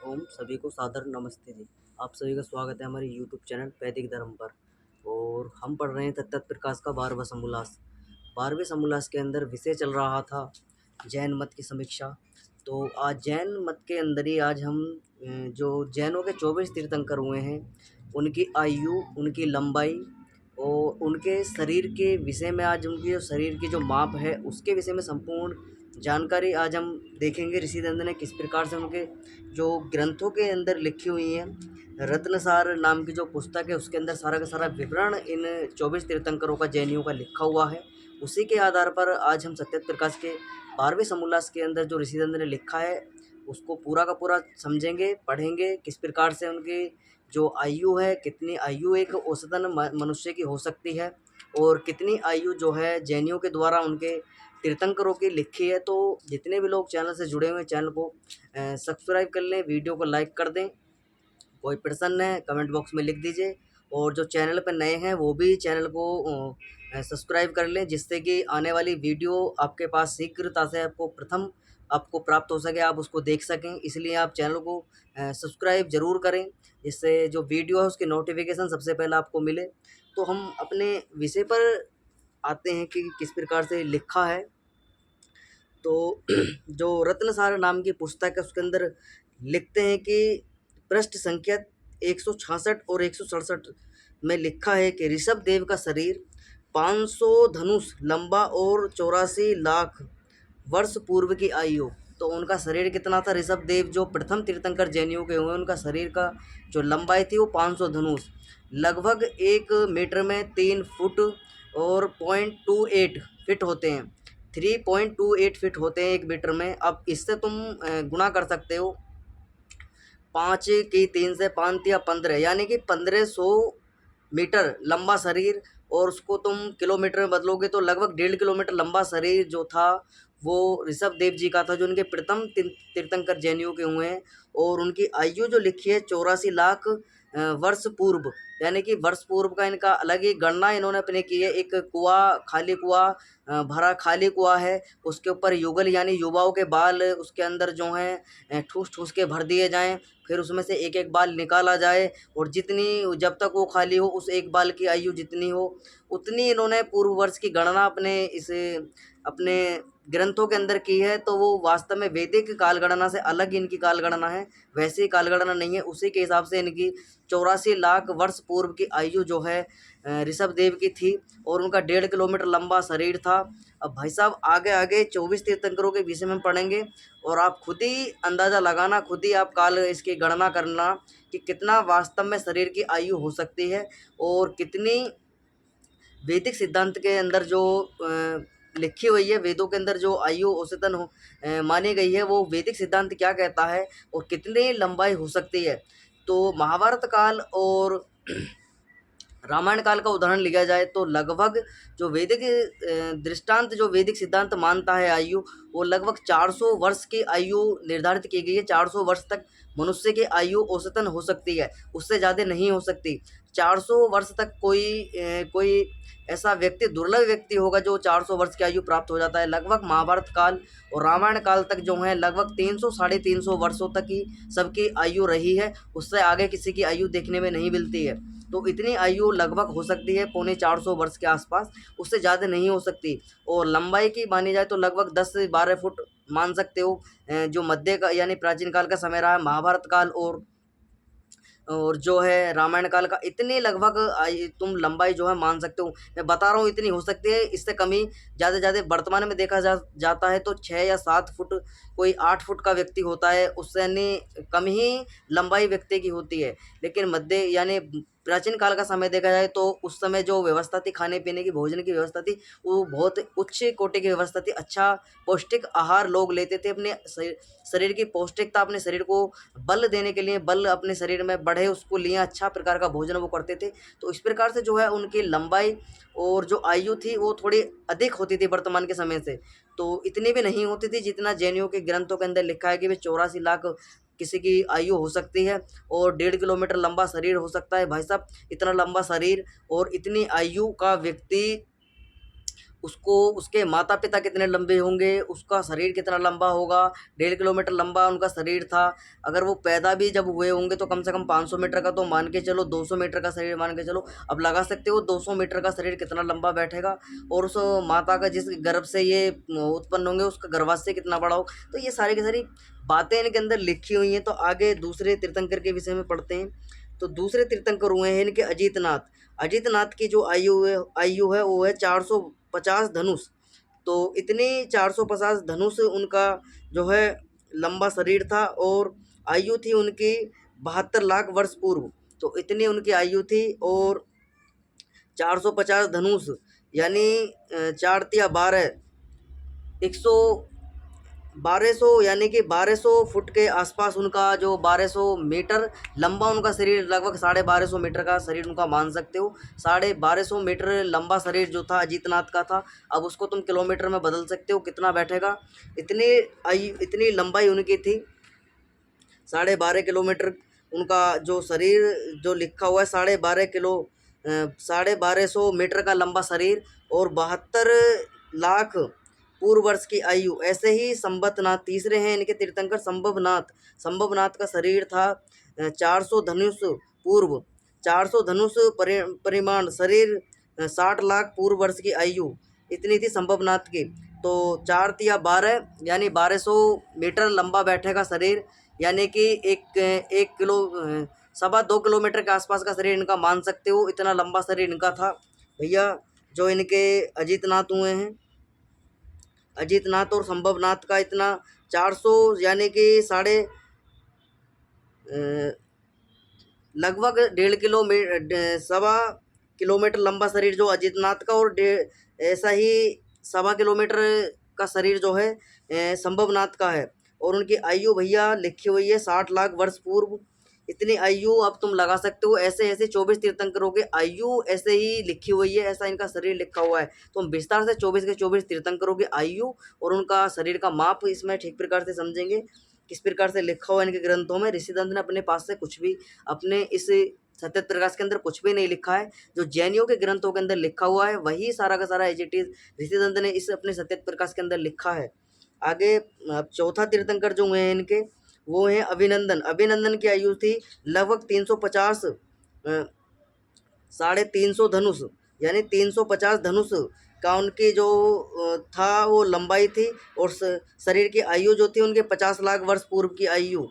ओम सभी को सादर नमस्ते जी। आप सभी का स्वागत है हमारे यूट्यूब चैनल वैदिक धर्म पर। और हम पढ़ रहे हैं तत्त प्रकाश का 12वां समोल्लास। 12वें समोल्लास के अंदर विषय चल रहा था जैन मत की समीक्षा। तो आज जैन मत के अंदर ही आज हम जो जैनों के 24 तीर्थंकर हुए हैं उनकी आयु, उनकी लंबाई और उनके शरीर के विषय में, आज उनकी जो शरीर की जो माप है उसके विषय में संपूर्ण जानकारी आज हम देखेंगे। ऋषि दंड ने किस प्रकार से उनके जो ग्रंथों के अंदर लिखी हुई हैं, रत्नसार नाम की जो पुस्तक है उसके अंदर सारा का सारा विवरण इन 24 तीर्थंकरों का, जैनियों का लिखा हुआ है। उसी के आधार पर आज हम सत्य प्रकाश के 12वें समोल्लास के अंदर जो ऋषि दंड ने लिखा है उसको पूरा का पूरा समझेंगे, पढ़ेंगे। किस प्रकार से उनकी जो आयु है, कितनी आयु एक औसतन मनुष्य की हो सकती है और कितनी आयु जो है जैनियों के द्वारा उनके तीर्थंकरों की लिखी है। तो जितने भी लोग चैनल से जुड़े हुए हैं चैनल को सब्सक्राइब कर लें, वीडियो को लाइक कर दें। कोई प्रश्न है कमेंट बॉक्स में लिख दीजिए और जो चैनल पर नए हैं वो भी चैनल को सब्सक्राइब कर लें, जिससे कि आने वाली वीडियो आपके पास शीघ्रता से आपको प्राप्त हो सके, आप उसको देख सकें। इसलिए आप चैनल को सब्सक्राइब ज़रूर करें, जिससे जो वीडियो है उसकी नोटिफिकेशन सबसे पहले आपको मिले। तो हम अपने विषय पर आते हैं कि किस प्रकार से लिखा है। तो जो रत्नसार नाम की पुस्तक है उसके अंदर लिखते हैं कि पृष्ठ संख्या 166 और 167 में लिखा है कि ऋषभ देव का शरीर 500 धनुष लंबा और 84 लाख वर्ष पूर्व की आयु। तो उनका शरीर कितना था? ऋषभ देव जो प्रथम तीर्थंकर जैनियों के हुए, उनका शरीर का जो लंबाई थी वो 500 धनुष, लगभग 1 मीटर में 3 फुट और 0.28 फिट होते हैं। 3.28 फिट होते हैं 1 मीटर में। अब इससे तुम गुणा कर सकते हो, 5 की 3 से 5 या 15, यानी कि 1500 मीटर लंबा शरीर। और उसको तुम किलोमीटर में बदलोगे तो लगभग 1.5 किलोमीटर लंबा शरीर जो था वो ऋषभ देव जी का था, जो उनके प्रथम तीर्थंकर जैनियों के हुए हैं। और उनकी आयु जो लिखी है 84 लाख वर्ष पूर्व, यानी कि वर्ष पूर्व का इनका अलग ही गणना इन्होंने अपने की है। एक कुआं, खाली कुआं, भरा खाली कुआं है, उसके ऊपर युगल यानी युवाओं के बाल उसके अंदर जो हैं ठूस ठूस के भर दिए जाएं, फिर उसमें से एक एक बाल निकाला जाए और जितनी, जब तक वो खाली हो, उस एक बाल की आयु जितनी हो उतनी इन्होंने पूर्व वर्ष की गणना अपने ग्रंथों के अंदर की है। तो वो वास्तव में वैदिक काल गणना से अलग इनकी काल गणना है, वैसी काल गणना नहीं है। उसी के हिसाब से इनकी 84 लाख वर्ष पूर्व की आयु जो है ऋषभ देव की थी और उनका 1.5 किलोमीटर लंबा शरीर था। अब भाई साहब आगे आगे 24 तीर्थंकरों के विषय में पढ़ेंगे और आप खुद ही अंदाज़ा लगाना, खुद ही आप काल इसकी गणना करना कि कितना वास्तव में शरीर की आयु हो सकती है और कितनी वैदिक सिद्धांत के अंदर जो लिखी हुई है, वेदों के अंदर जो आयु औसतन मानी गई है, वो वैदिक सिद्धांत क्या कहता है और कितनी लंबाई हो सकती है। तो महाभारत काल और रामायण काल का उदाहरण लिया जाए तो लगभग जो वैदिक दृष्टांत, जो वैदिक सिद्धांत मानता है आयु, वो लगभग 400 वर्ष की आयु निर्धारित की गई है। 400 वर्ष तक मनुष्य की आयु औसतन हो सकती है, उससे ज़्यादा नहीं हो सकती। 400 वर्ष तक कोई ऐसा व्यक्ति, दुर्लभ व्यक्ति होगा जो 400 वर्ष की आयु प्राप्त हो जाता है। लगभग महाभारत काल और रामायण काल तक जो है लगभग 300 साढ़े 300 वर्षों तक ही सबकी आयु रही है, उससे आगे किसी की आयु देखने में नहीं मिलती है। तो इतनी आयु लगभग हो सकती है, 450 वर्ष के आसपास, उससे ज़्यादा नहीं हो सकती। और लंबाई की मानी जाए तो लगभग 10 से 12 फुट मान सकते हो। जो मध्य का यानी प्राचीन काल का समय रहा है, महाभारत काल और जो है रामायण काल का, इतनी लगभग तुम लंबाई जो है मान सकते हो। मैं बता रहा हूँ इतनी हो सकती है, इससे कमी ज़्यादा ज़्यादा वर्तमान में देखा जाता है तो 6 या 7 फुट, कोई 8 फुट का व्यक्ति होता है, उससे यानी कम ही लंबाई व्यक्ति की होती है। लेकिन मध्य यानी प्राचीन काल का समय देखा जाए तो उस समय जो व्यवस्था थी, खाने पीने की, भोजन की व्यवस्था थी, वो बहुत उच्च कोटि की व्यवस्था थी। अच्छा पौष्टिक आहार लोग लेते थे, अपने शरीर की पौष्टिकता, अपने शरीर को बल देने के लिए, बल अपने शरीर में बढ़े उसको लिए अच्छा प्रकार का भोजन वो करते थे। तो इस प्रकार से जो है उनकी लंबाई और जो आयु थी वो थोड़ी अधिक होती थी वर्तमान के समय से। तो इतनी भी नहीं होती थी जितना जैनियों के ग्रंथों के अंदर लिखा है कि वे 84 लाख किसी की आयु हो सकती है और 1.5 किलोमीटर लंबा शरीर हो सकता है। भाई साहब इतना लंबा शरीर और इतनी आयु का व्यक्ति उसको उसके माता पिता कितने लंबे होंगे, उसका शरीर कितना लंबा होगा। 1.5 किलोमीटर लंबा उनका शरीर था। अगर वो पैदा भी जब हुए होंगे तो कम से कम 500 मीटर का तो मान के चलो, 200 मीटर का शरीर मान के चलो। अब लगा सकते हो 200 मीटर का शरीर कितना लंबा बैठेगा, और उस माता का जिस गर्भ से ये उत्पन्न होंगे उसका गर्भाशय कितना बड़ा हो। तो ये सारी की सारी बातें इनके अंदर लिखी हुई हैं। तो आगे दूसरे तीर्थंकर के विषय में पढ़ते हैं। तो दूसरे तीर्थंकर हुए हैं इनके अजीतनाथ। अजीतनाथ की जो आयु है वो है 450 धनुष। तो इतनी 450 धनुष उनका जो है लंबा शरीर था, और आयु थी उनकी 72 लाख वर्ष पूर्व। तो इतनी उनकी आयु थी, और 450 धनुष यानी 4 तिया 12, 1200 यानी कि 1200 फुट के आसपास उनका जो 1200 मीटर लंबा उनका शरीर, लगभग 1250 मीटर का शरीर उनका मान सकते हो। 1250 मीटर लंबा शरीर जो था अजीतनाथ का था। अब उसको तुम किलोमीटर में बदल सकते हो कितना बैठेगा। इतनी लंबाई उनकी थी, 12.5 किलोमीटर उनका जो शरीर जो लिखा हुआ है, 1250 मीटर का लंबा शरीर, और 72 लाख पूर्व वर्ष की आयु। ऐसे ही संबतनाथ तीसरे हैं इनके तीर्थंकर संभवनाथ। संभवनाथ का शरीर था 400 धनुष पूर्व, 400 धनुष परिमाण शरीर, 60 लाख पूर्व वर्ष की आयु इतनी थी संभवनाथ की। तो 4 तिया 12 यानी 1200 मीटर लंबा बैठेगा शरीर, यानी कि एक किलो 2.25 किलोमीटर के आसपास का शरीर इनका मान सकते हो। इतना लंबा शरीर इनका था भैया, जो इनके अजीतनाथ हुए हैं। अजीतनाथ और संभवनाथ का इतना 400 यानी कि लगभग 1.5 किलोमीटर लंबा शरीर जो अजीतनाथ का, और ऐसा ही 1.25 किलोमीटर का शरीर जो है संभवनाथ का है। और उनकी आयु भैया लिखी हुई है 60 लाख वर्ष पूर्व। इतनी आयु अब तुम लगा सकते हो। ऐसे ऐसे 24 तीर्थंकरों की आयु ऐसे ही लिखी हुई है, ऐसा इनका शरीर लिखा हुआ है। तो हम विस्तार से 24 के 24 तीर्थंकरों की आयु और उनका शरीर का माप इसमें ठीक प्रकार से समझेंगे, किस प्रकार से लिखा हुआ है इनके ग्रंथों में। ऋषिदंत ने अपने पास से कुछ भी अपने इस सत्य प्रकाश के अंदर कुछ भी नहीं लिखा है। जो जैनियों के ग्रंथों के अंदर लिखा हुआ है वही सारा का सारा एज इट इज ऋषिदंत ने इस अपने सत्य प्रकाश के अंदर लिखा है। आगे अब चौथा तीर्थंकर जो हुए हैं इनके, वो हैं अभिनंदन। अभिनंदन की आयु थी लगभग 350, 350 धनुष यानी 350 धनुष का उनकी जो था वो लंबाई थी। और शरीर की आयु जो थी उनके 50 लाख वर्ष पूर्व की आयु।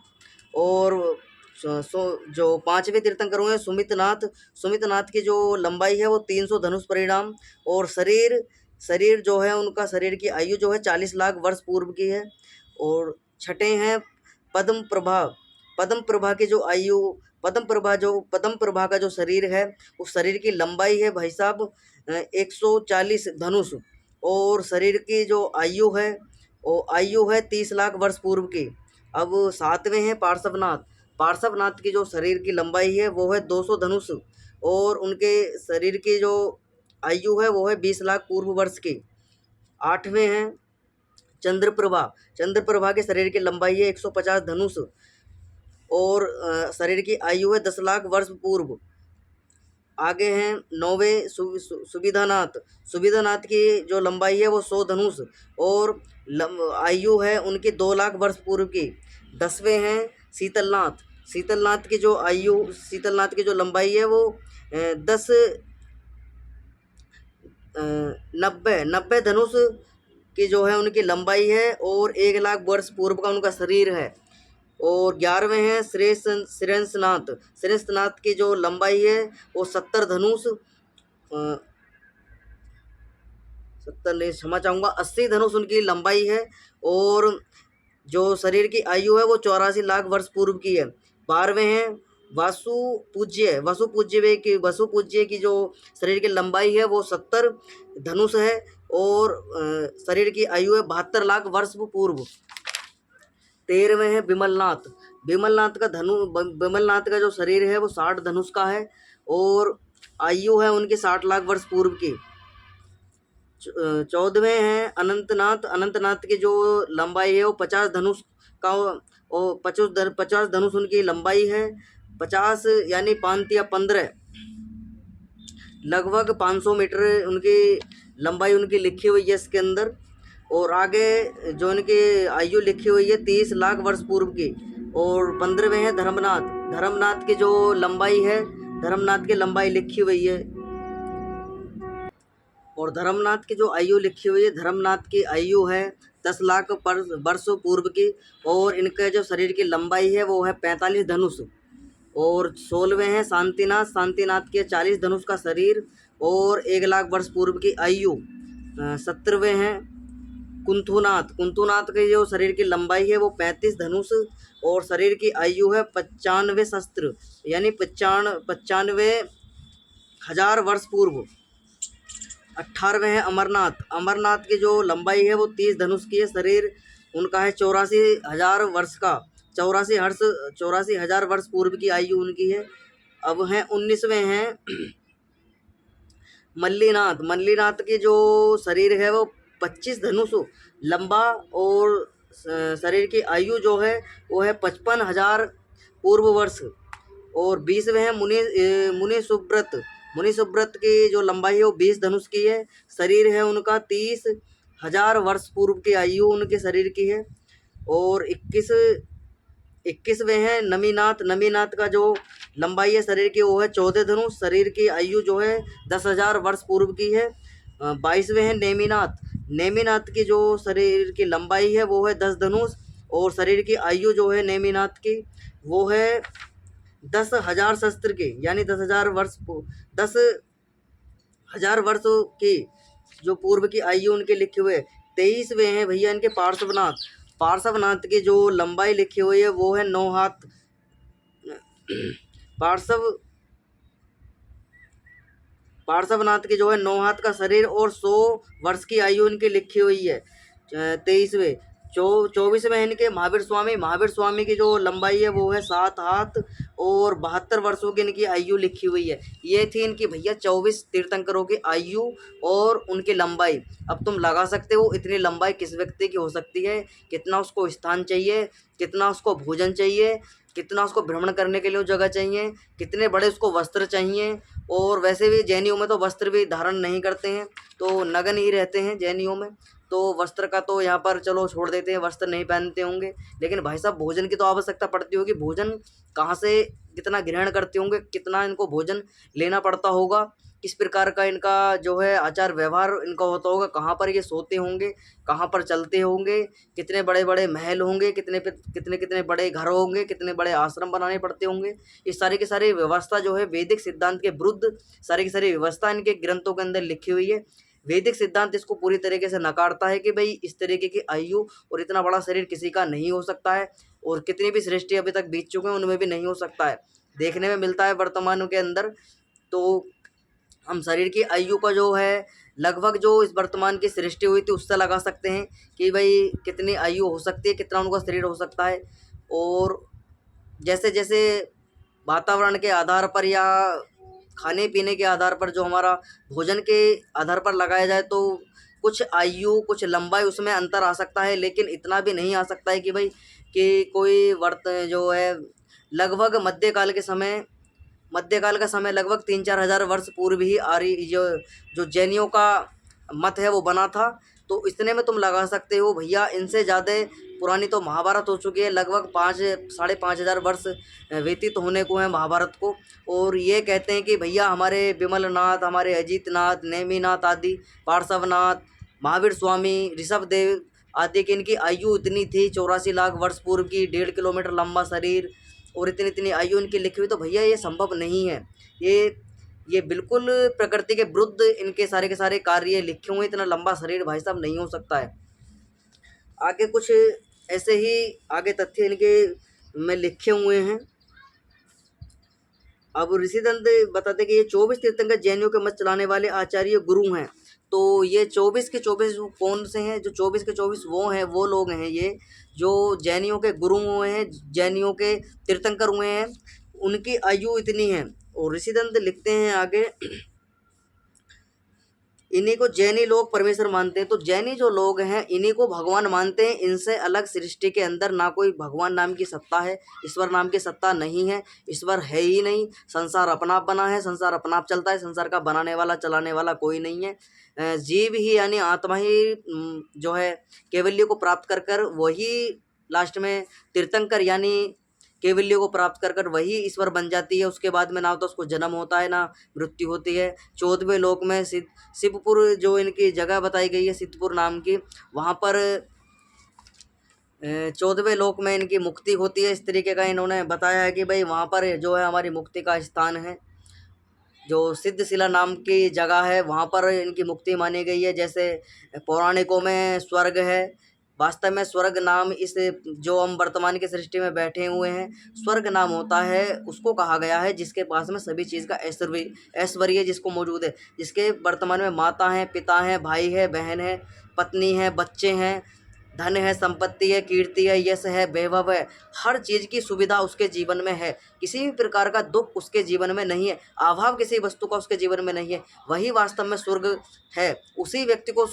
और जो पांचवें तीर्थंकर हुए सुमितनाथ। सुमितनाथ की जो लंबाई है वो 300 धनुष परिणाम, और शरीर जो है उनका शरीर की आयु जो है 40 लाख वर्ष पूर्व की है। और छठे हैं पद्म प्रभा। पद्म प्रभा की जो आयु, पद्म प्रभा का जो शरीर है उस शरीर की लंबाई है भाई साहब 140 धनुष, और शरीर की जो आयु है वो आयु है 30 लाख वर्ष पूर्व की। अब सातवें हैं पार्श्वनाथ। पार्श्वनाथ की जो शरीर की लंबाई है वो है 200 धनुष, और उनके शरीर की जो आयु है वो है 20 लाख पूर्व वर्ष की। आठवें हैं चंद्रप्रभा। चंद्रप्रभा के शरीर की लंबाई है 150 धनुष, और शरीर की आयु है 10 लाख वर्ष पूर्व। आगे हैं नौवें सुविधानाथ। सुविधानाथ की जो लंबाई है वो 100 धनुष, और आयु है उनकी 2 लाख वर्ष पूर्व की। 10वें हैं शीतलनाथ। शीतलनाथ की जो लंबाई है वो 90 धनुष की जो है उनकी लंबाई है, और 1 लाख वर्ष पूर्व का उनका शरीर है। और 11वें हैं श्रेष्ठनाथ। श्रेष्ठनाथ की जो लंबाई है वो 70 धनुष, 70 नहीं क्षमा चाहूँगा 80 धनुष उनकी लंबाई है, और जो शरीर की आयु है वो 84 लाख वर्ष पूर्व की है। 12वें हैं वसुपूज्य की जो शरीर की लंबाई है वो 70 धनुष है, और शरीर की आयु है 72 लाख वर्ष पूर्व। 13वें हैं विमलनाथ। विमलनाथ का जो शरीर है वो 60 धनुष का है, और आयु है उनकी 60 लाख वर्ष पूर्व की। 14वें हैं अनंतनाथ। अनंतनाथ की जो लंबाई है वो 50 धनुष का, और 50 धनुष उनकी लंबाई है। 50 यानी 5 या 15 लगभग 500 मीटर उनकी लंबाई उनकी लिखी हुई है इसके अंदर। और आगे जो इनकी आयु लिखी हुई है 30 लाख वर्ष पूर्व की। और 15वें हैं धर्मनाथ। धर्मनाथ की जो लंबाई है, धर्मनाथ की लंबाई लिखी हुई है। और धर्मनाथ की जो आयु लिखी हुई है, धर्मनाथ की आयु है 10 लाख वर्षों पूर्व की। और इनके जो शरीर की लंबाई है वो है 45 धनुष। और 16वें हैं शांतिनाथ। शांतिनाथ के 40 धनुष का शरीर और 1 लाख वर्ष पूर्व की आयु। 17वें हैं कुंथुनाथ। कुंथुनाथ के जो शरीर की लंबाई है वो 35 धनुष और शरीर की आयु है 95 शस्त्र, यानी 95,000 वर्ष पूर्व। 18वें हैं अमरनाथ। अमरनाथ की जो लंबाई है वो 30 धनुष की है। शरीर उनका है 84,000 वर्ष का। 84,000 वर्ष पूर्व की आयु उनकी है। अब हैं 19वें हैं मल्लीनाथ। मल्लीनाथ की जो शरीर है वो 25 धनुष लंबा और शरीर की आयु जो है वो है 55,000 पूर्व वर्ष। और 20वें हैं मुनि सुब्रत। मुनि सुब्रत की जो लंबाई है वो 20 धनुष की है। शरीर है उनका 30,000 वर्ष पूर्व की आयु उनके शरीर की है। और 21वें हैं नमीनाथ। नमीनाथ का जो लंबाई है शरीर की वो है 14 धनुष। शरीर की आयु जो है 10,000 वर्ष पूर्व की है। 22वें हैं नेमिनाथ। नेमिनाथ की जो शरीर की लंबाई है वो है 10 धनुष और शरीर की आयु जो है नेमिनाथ की वो है 10,000 शस्त्र की, यानी 10,000 वर्षों की जो पूर्व की आयु उनके लिखे हुए। 23वें हैं भैया इनके पार्श्वनाथ। पार्श्वनाथ की जो लंबाई लिखी हुई है वो है 9 हाथ। पार्श्व पार्श्वनाथ की जो है 9 हाथ का शरीर और 100 वर्ष की आयु इनकी लिखी हुई है। 23वें 24वें इनके महावीर स्वामी। महावीर स्वामी की जो लंबाई है वो है 7 हाथ और 72 वर्षों की इनकी आयु लिखी हुई है। ये थी इनकी भैया 24 तीर्थंकरों की आयु और उनकी लंबाई। अब तुम लगा सकते हो इतनी लंबाई किस व्यक्ति की हो सकती है, कितना उसको स्थान चाहिए, कितना उसको भोजन चाहिए, कितना उसको भ्रमण करने के लिए जगह चाहिए, कितने बड़े उसको वस्त्र चाहिए। और वैसे भी जैनियों में तो वस्त्र भी धारण नहीं करते हैं, तो नग्न ही रहते हैं जैनियों में। तो वस्त्र का तो यहाँ पर चलो छोड़ देते हैं, वस्त्र नहीं पहनते होंगे। लेकिन भाई साहब भोजन की तो आवश्यकता पड़ती होगी। भोजन कहाँ से कितना ग्रहण करते होंगे, कितना इनको भोजन लेना पड़ता होगा, किस प्रकार का इनका जो है आचार व्यवहार इनका होता होगा, कहाँ पर ये सोते होंगे, कहाँ पर चलते होंगे, कितने बड़े बड़े महल होंगे, कितने कितने कितने बड़े घर होंगे, कितने बड़े आश्रम बनाने पड़ते होंगे। इस सारी की सारी व्यवस्था जो है वैदिक सिद्धांत के विरुद्ध सारी की सारी व्यवस्था इनके ग्रंथों के अंदर लिखी हुई है। वैदिक सिद्धांत इसको पूरी तरीके से नकारता है कि भाई इस तरीके की आयु और इतना बड़ा शरीर किसी का नहीं हो सकता है। और कितनी भी सृष्टि अभी तक बीत चुके हैं उनमें भी नहीं हो सकता है, देखने में मिलता है वर्तमान के अंदर। तो हम शरीर की आयु का जो है लगभग जो इस वर्तमान की सृष्टि हुई थी उससे लगा सकते हैं कि भाई कितनी आयु हो सकती है, कितना उनका शरीर हो सकता है। और जैसे जैसे वातावरण के आधार पर या खाने पीने के आधार पर जो हमारा भोजन के आधार पर लगाया जाए तो कुछ आयु कुछ लंबाई उसमें अंतर आ सकता है, लेकिन इतना भी नहीं आ सकता है कि भाई कि कोई वर्त जो है लगभग मध्यकाल का समय लगभग 3-4 हज़ार वर्ष पूर्व ही आर्य जो जो जैनियों का मत है वो बना था। तो इतने में तुम लगा सकते हो भैया इनसे ज़्यादा पुरानी तो महाभारत हो चुकी है। लगभग 5-5.5 हज़ार वर्ष व्यतीत होने को है महाभारत को। और ये कहते हैं कि भैया हमारे विमलनाथ, हमारे अजीतनाथ, नेमिनाथ आदि, पार्श्वनाथ, महावीर स्वामी, ऋषभदेव आदि की इनकी आयु इतनी थी 84 लाख वर्ष पूर्व की, 1.5 किलोमीटर लंबा शरीर और इतनी इतनी आयु इनकी लिखी हुई। तो भैया ये संभव नहीं है। ये बिल्कुल प्रकृति के विरुद्ध इनके सारे के सारे कार्य लिखे हुए। इतना लंबा शरीर भाई साहब नहीं हो सकता है। आगे कुछ ऐसे ही आगे तथ्य इनके में लिखे हुए हैं। अब ऋषिदंत बताते कि ये 24 तीर्थंकर जैनियों के मत चलाने वाले आचार्य गुरु हैं। तो ये 24 के 24 कौन से हैं? जो 24 के 24 वो हैं, वो लोग हैं ये जो जैनियों के गुरु हुए हैं, जैनियों के तीर्थंकर हुए हैं, उनकी आयु इतनी है। और ऋषिदंत लिखते हैं आगे इन्हीं को जैनी लोग परमेश्वर मानते हैं। तो जैनी जो लोग हैं इन्हीं को भगवान मानते हैं। इनसे अलग सृष्टि के अंदर ना कोई भगवान नाम की सत्ता है, ईश्वर नाम की सत्ता नहीं है, ईश्वर है ही नहीं। संसार अपना आप बना है, संसार अपना आप चलता है, संसार का बनाने वाला चलाने वाला कोई नहीं है। जीव ही यानी आत्मा ही जो है कैवल्य को प्राप्त कर कर वही लास्ट में तीर्थंकर यानी कैवल्य को प्राप्त कर कर वही ईश्वर बन जाती है। उसके बाद में ना तो उसको जन्म होता है ना मृत्यु होती है। 14वें लोक में शिवपुर जो इनकी जगह बताई गई है सिद्धपुर नाम की, वहाँ पर 14वें लोक में इनकी मुक्ति होती है। इस तरीके का इन्होंने बताया है कि भाई वहाँ पर जो है हमारी मुक्ति का स्थान है। जो सिद्धशिला नाम की जगह है वहाँ पर इनकी मुक्ति मानी गई है। जैसे पौराणिकों में स्वर्ग है, वास्तव में स्वर्ग नाम इस जो हम वर्तमान की सृष्टि में बैठे हुए हैं, स्वर्ग नाम होता है उसको कहा गया है जिसके पास में सभी चीज़ का ऐश्वर्य जिसको मौजूद है, जिसके वर्तमान में माता हैं, पिता हैं, भाई है, बहन है, पत्नी है, बच्चे हैं, धन है, संपत्ति है, कीर्ति है, यश है, वैभव है, हर चीज़ की सुविधा उसके जीवन में है। किसी भी प्रकार का दुख उसके जीवन में नहीं है, अभाव किसी वस्तु का उसके जीवन में नहीं है। वही वास्तव में स्वर्ग है। उसी व्यक्ति को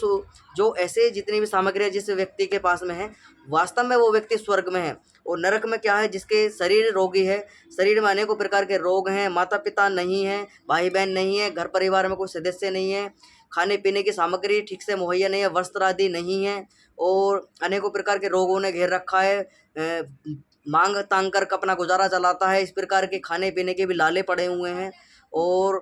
जो ऐसे जितनी भी सामग्री जिस व्यक्ति के पास में है, वास्तव में वो व्यक्ति स्वर्ग में है। और नरक में क्या है, जिसके शरीर रोगी है, शरीर में अनेकों प्रकार के रोग हैं, माता पिता नहीं है, भाई बहन नहीं है, घर परिवार में कोई सदस्य नहीं है, खाने पीने की सामग्री ठीक से मुहैया नहीं है, वस्त्र आदि नहीं है, और अनेकों प्रकार के रोगों ने घेर रखा है। मांग तांग कर अपना गुजारा चलाता है। इस प्रकार के खाने पीने के भी लाले पड़े हुए हैं और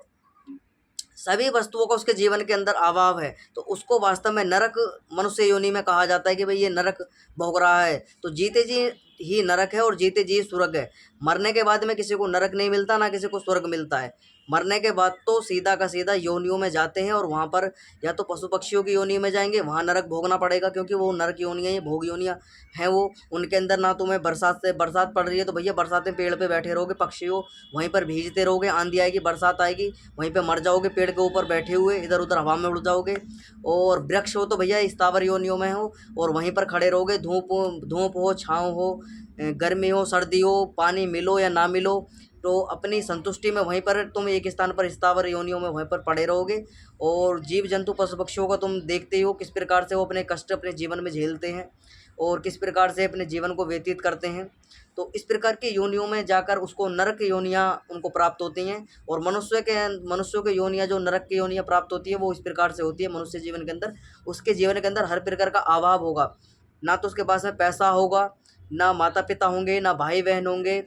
सभी वस्तुओं का उसके जीवन के अंदर अभाव है। तो उसको वास्तव में नरक मनुष्य योनि में कहा जाता है कि भाई ये नरक भोग रहा है। तो जीते जी ही नरक है और जीते जी स्वर्ग है। मरने के बाद में किसी को नरक नहीं मिलता, ना किसी को स्वर्ग मिलता है। मरने के बाद तो सीधा का सीधा योनियों में जाते हैं और वहाँ पर या तो पशु पक्षियों की योनि में जाएंगे, वहाँ नरक भोगना पड़ेगा, क्योंकि वो नरक योनियाँ ही भोग योनियाँ हैं। वो उनके अंदर ना तुम्हें बरसात पड़ रही है तो भैया बरसात में पेड़ पे बैठे रहोगे, पक्षी हो वहीं पर भीजते रहोगे, आंधी आएगी, बरसात आएगी, वहीं पे मर जाओगे पेड़ के ऊपर बैठे हुए, इधर उधर हवा में उड़ जाओगे। और वृक्ष हो तो भैया स्थावर योनियों में हो और वहीं पर खड़े रहोगे, धूप हो, छाँव हो, गर्मी हो, सर्दी हो, पानी मिलो या ना मिलो, तो अपनी संतुष्टि में वहीं पर तुम एक स्थान पर स्थावर योनियों में वहीं पर पड़े रहोगे। और जीव जंतु पशु पक्षियों को तुम देखते ही हो किस प्रकार से वो अपने कष्ट अपने जीवन में झेलते हैं और किस प्रकार से अपने जीवन को व्यतीत करते हैं। तो इस प्रकार की योनियों में जाकर उसको नरक योनियाँ उनको प्राप्त होती हैं। और मनुष्यों के योनियाँ जो नरक की योनियाँ प्राप्त होती है वो इस प्रकार से होती है। मनुष्य जीवन के अंदर उसके जीवन के अंदर हर प्रकार का अभाव होगा, ना तो उसके पास में पैसा होगा, ना माता पिता होंगे, ना भाई बहन होंगे,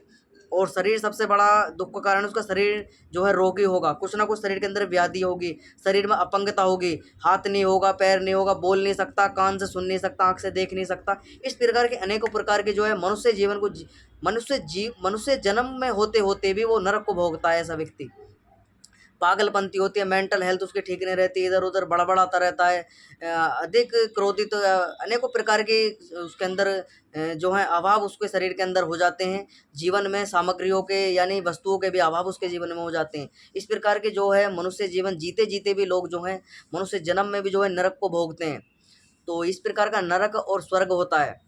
और शरीर सबसे बड़ा दुख का कारण उसका शरीर जो है रोगी होगा, कुछ ना कुछ शरीर के अंदर व्याधि होगी, शरीर में अपंगता होगी, हाथ नहीं होगा, पैर नहीं होगा, बोल नहीं सकता, कान से सुन नहीं सकता, आँख से देख नहीं सकता। इस प्रकार के अनेकों प्रकार के जो है मनुष्य जीवन को मनुष्य जन्म में होते होते भी वो नरक को भोगता है। ऐसा व्यक्ति पागलपंती होती है, मेंटल हेल्थ उसकी ठीक नहीं रहती, इधर उधर बड़बड़ाता रहता है, अधिक क्रोधित, अनेकों प्रकार के उसके अंदर जो है अभाव उसके शरीर के अंदर हो जाते हैं। जीवन में सामग्रियों के यानी वस्तुओं के भी अभाव उसके जीवन में हो जाते हैं। इस प्रकार के जो है मनुष्य जीवन जीते जीते भी लोग जो हैं मनुष्य जन्म में भी जो है नरक को भोगते हैं। तो इस प्रकार का नरक और स्वर्ग होता है।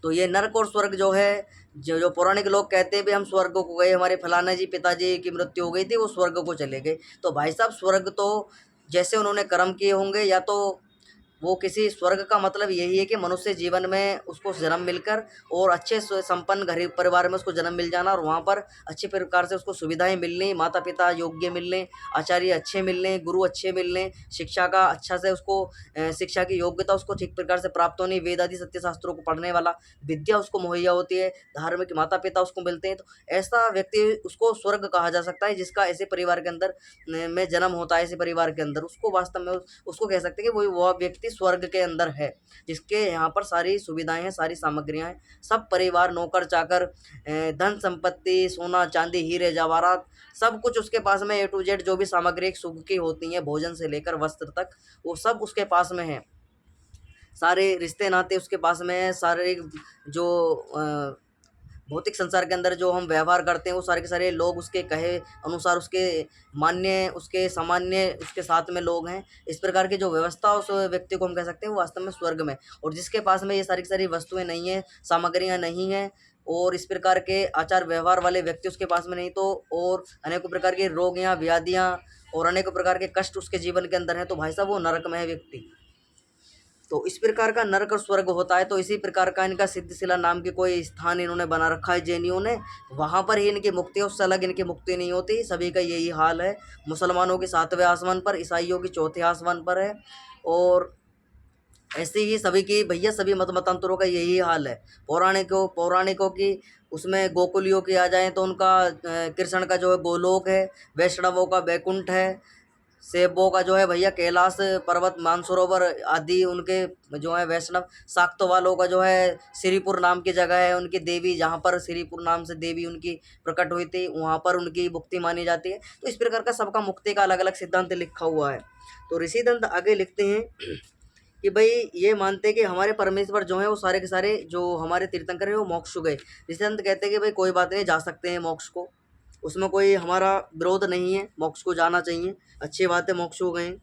तो ये नरक और स्वर्ग जो है, जो जो पौराणिक लोग कहते हैं भी हम स्वर्ग को गए, हमारे फलाना जी पिताजी की मृत्यु हो गई थी, वो स्वर्ग को चले गए। तो भाई साहब स्वर्ग तो जैसे उन्होंने कर्म किए होंगे, या तो वो किसी स्वर्ग का मतलब यही है कि मनुष्य जीवन में उसको जन्म मिलकर और अच्छे संपन्न घर परिवार में उसको जन्म मिल जाना और वहाँ पर अच्छे प्रकार से उसको सुविधाएं मिलनी, माता पिता योग्य मिलने, आचार्य अच्छे मिलने, गुरु अच्छे मिलने, शिक्षा का अच्छा से उसको शिक्षा की योग्यता उसको ठीक प्रकार से प्राप्त होनी, वेद आदि सत्य शास्त्रों को पढ़ने वाला विद्या उसको मुहैया होती है, धार्मिक माता पिता उसको मिलते हैं। तो ऐसा व्यक्ति उसको स्वर्ग कहा जा सकता है जिसका ऐसे परिवार के अंदर में जन्म होता है। ऐसे परिवार के अंदर उसको वास्तव में उसको कह सकते हैं कि वह व्यक्ति स्वर्ग के अंदर है, जिसके यहाँ पर सारी सुविधाएं हैं, सारी सामग्रियां हैं, सब परिवार, नौकर चाकर, धन संपत्ति, सोना चांदी, हीरे जवाहरात, सब कुछ उसके पास में ए टू जेड जो भी सामग्री सुख की होती हैं, भोजन से लेकर वस्त्र तक, वो सब उसके पास में है। सारे रिश्ते नाते उसके पास में है। सारे जो भौतिक संसार के अंदर जो हम व्यवहार करते हैं वो सारे के सारे लोग उसके कहे अनुसार, उसके मान्य, उसके सामान्य, उसके साथ में लोग हैं। इस प्रकार की जो व्यवस्था उस व्यक्ति को हम कह सकते हैं वो वास्तव में स्वर्ग में। और जिसके पास में ये सारी की सारी वस्तुएं नहीं हैं, सामग्रियां नहीं हैं, और इस प्रकार के आचार व्यवहार वाले व्यक्ति उसके पास में नहीं, तो और अनेकों प्रकार के रोग या व्याधियाँ और अनेक प्रकार के कष्ट उसके जीवन के अंदर हैं, तो भाई साहब वो नरक में है व्यक्ति। तो इस प्रकार का नरक और स्वर्ग होता है। तो इसी प्रकार का इनका सिद्धशिला नाम की कोई स्थान इन्होंने बना रखा है जैनियों ने, वहाँ पर ही इनकी मुक्ति है, उससे अलग इनकी मुक्ति नहीं होती। सभी का यही हाल है। मुसलमानों की 7वें आसमान पर, ईसाइयों की 4थे आसमान पर है, और ऐसे ही सभी की भैया सभी मत मतांतरों का यही हाल है। पौराणिकों की उसमें गोकुलियों की आ जाएँ तो उनका कृष्ण का जो है गोलोक है, वैष्णवों का वैकुंठ है, सेबों का जो है भैया कैलाश पर्वत मानसरोवर आदि उनके जो है वैष्णव। शाक्त वालों का जो है श्रीपुर नाम की जगह है, उनकी देवी जहाँ पर श्रीपुर नाम से देवी उनकी प्रकट हुई थी, वहाँ पर उनकी मुक्ति मानी जाती है। तो इस प्रकार का सबका मुक्ति का अलग अलग सिद्धांत लिखा हुआ है। तो ऋषि दंत आगे लिखते हैं कि भाई ये मानते हैं कि हमारे परमेश्वर जो है वो सारे के सारे जो हमारे तीर्थंकर हैं वो मोक्ष को गए। ऋषि दंत कहते हैं कि भाई कोई बात नहीं, जा सकते हैं मोक्ष को, उसमें कोई हमारा विरोध नहीं है, मोक्ष को जाना चाहिए, अच्छी बात है, मोक्ष हो गए।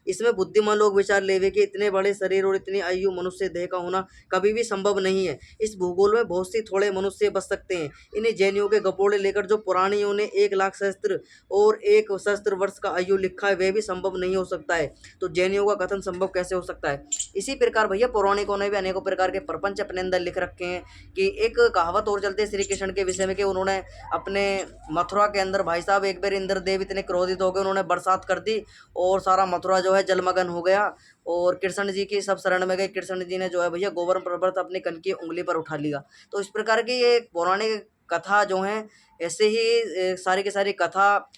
इसमें बुद्धिमान लोग विचार लेवे कि इतने बड़े शरीर और इतनी आयु मनुष्य देह का होना कभी भी संभव नहीं है। इस भूगोल में बहुत सी थोड़े मनुष्य बच सकते हैं। इन्हीं जैनियों के गपोड़े लेकर जो पुराणियों ने 1 लाख सहस्त्र और 1 सहस्त्र वर्ष का आयु लिखा है, वह भी संभव नहीं हो सकता है। तो जैनियों का कथन संभव कैसे हो सकता है? इसी प्रकार भैया पौराणिकों ने भी अनेकों प्रकार के प्रपंच अपने अंदर लिख रखे हैं। कि एक कहावत और चलती है श्री कृष्ण के विषय में कि उन्होंने अपने मथुरा के अंदर भाई साहब एक बार इंद्रदेव इतने क्रोधित हो गए, उन्होंने बरसात कर दी और सारा मथुरा जो है जलमग्न हो गया, और कृष्ण जी की सब शरण में गए। कृष्ण जी ने जो है भैया गोवर्धन पर्वत अपनी कनकी उंगली पर उठा लिया। तो इस प्रकार की ये पौराणिक कथा जो है, ऐसे ही सारी की सारी कथा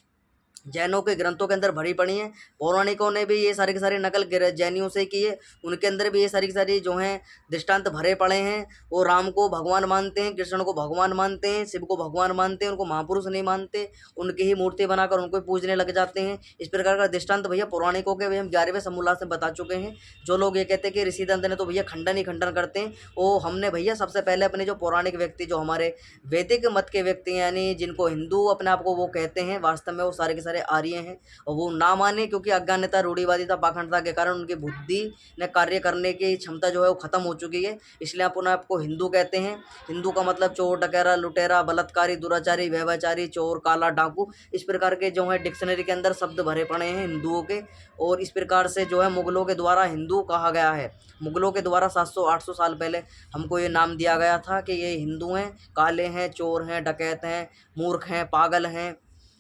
जैनों के ग्रंथों के अंदर भरी पड़ी हैं। पौराणिकों ने भी ये सारी की सारी नकल जैनियों से की है, उनके अंदर भी ये सारी की सारी जो हैं दृष्टांत भरे पड़े हैं। वो राम को भगवान मानते हैं, कृष्ण को भगवान मानते हैं, शिव को भगवान मानते हैं, उनको महापुरुष नहीं मानते, उनकी ही मूर्ति बनाकर उनको ही पूजने लग जाते हैं। इस प्रकार का दृष्टांत भैया पौराणिकों के भी हम 11वें समोल्लास में बता चुके हैं। जो लोग ये कहते हैं कि ऋषि दंत ने, तो भैया खंडन ही खंडन करते हैं। वो हमने भैया सबसे पहले अपने जो पौराणिक व्यक्ति जो हमारे वैदिक मत के व्यक्ति हैं, यानी जिनको हिंदू अपने आप को वो कहते हैं, वास्तव में वो सारे के सारे आर्य हैं। और वो ना माने क्योंकि अज्ञानता, रूढ़िवादिता, पाखंडता के कारण उनकी बुद्धि ने कार्य करने की क्षमता जो है वो खत्म हो चुकी है, इसलिए आप उन्हें आपको हिंदू कहते हैं। हिंदू का मतलब चोर, डकैरा, लुटेरा, बलात्कारी, दुराचारी, व्यभिचारी, चोर, काला, डाकू, इस प्रकार के जो है डिक्शनरी के अंदर शब्द भरे पड़े हैं हिंदुओं के। और इस प्रकार से जो है मुगलों के द्वारा हिंदू कहा गया है। मुगलों के द्वारा 700-800 साल पहले हमको ये नाम दिया गया था कि ये हिंदू हैं, काले हैं, चोर हैं, डकैत हैं, मूर्ख हैं, पागल हैं,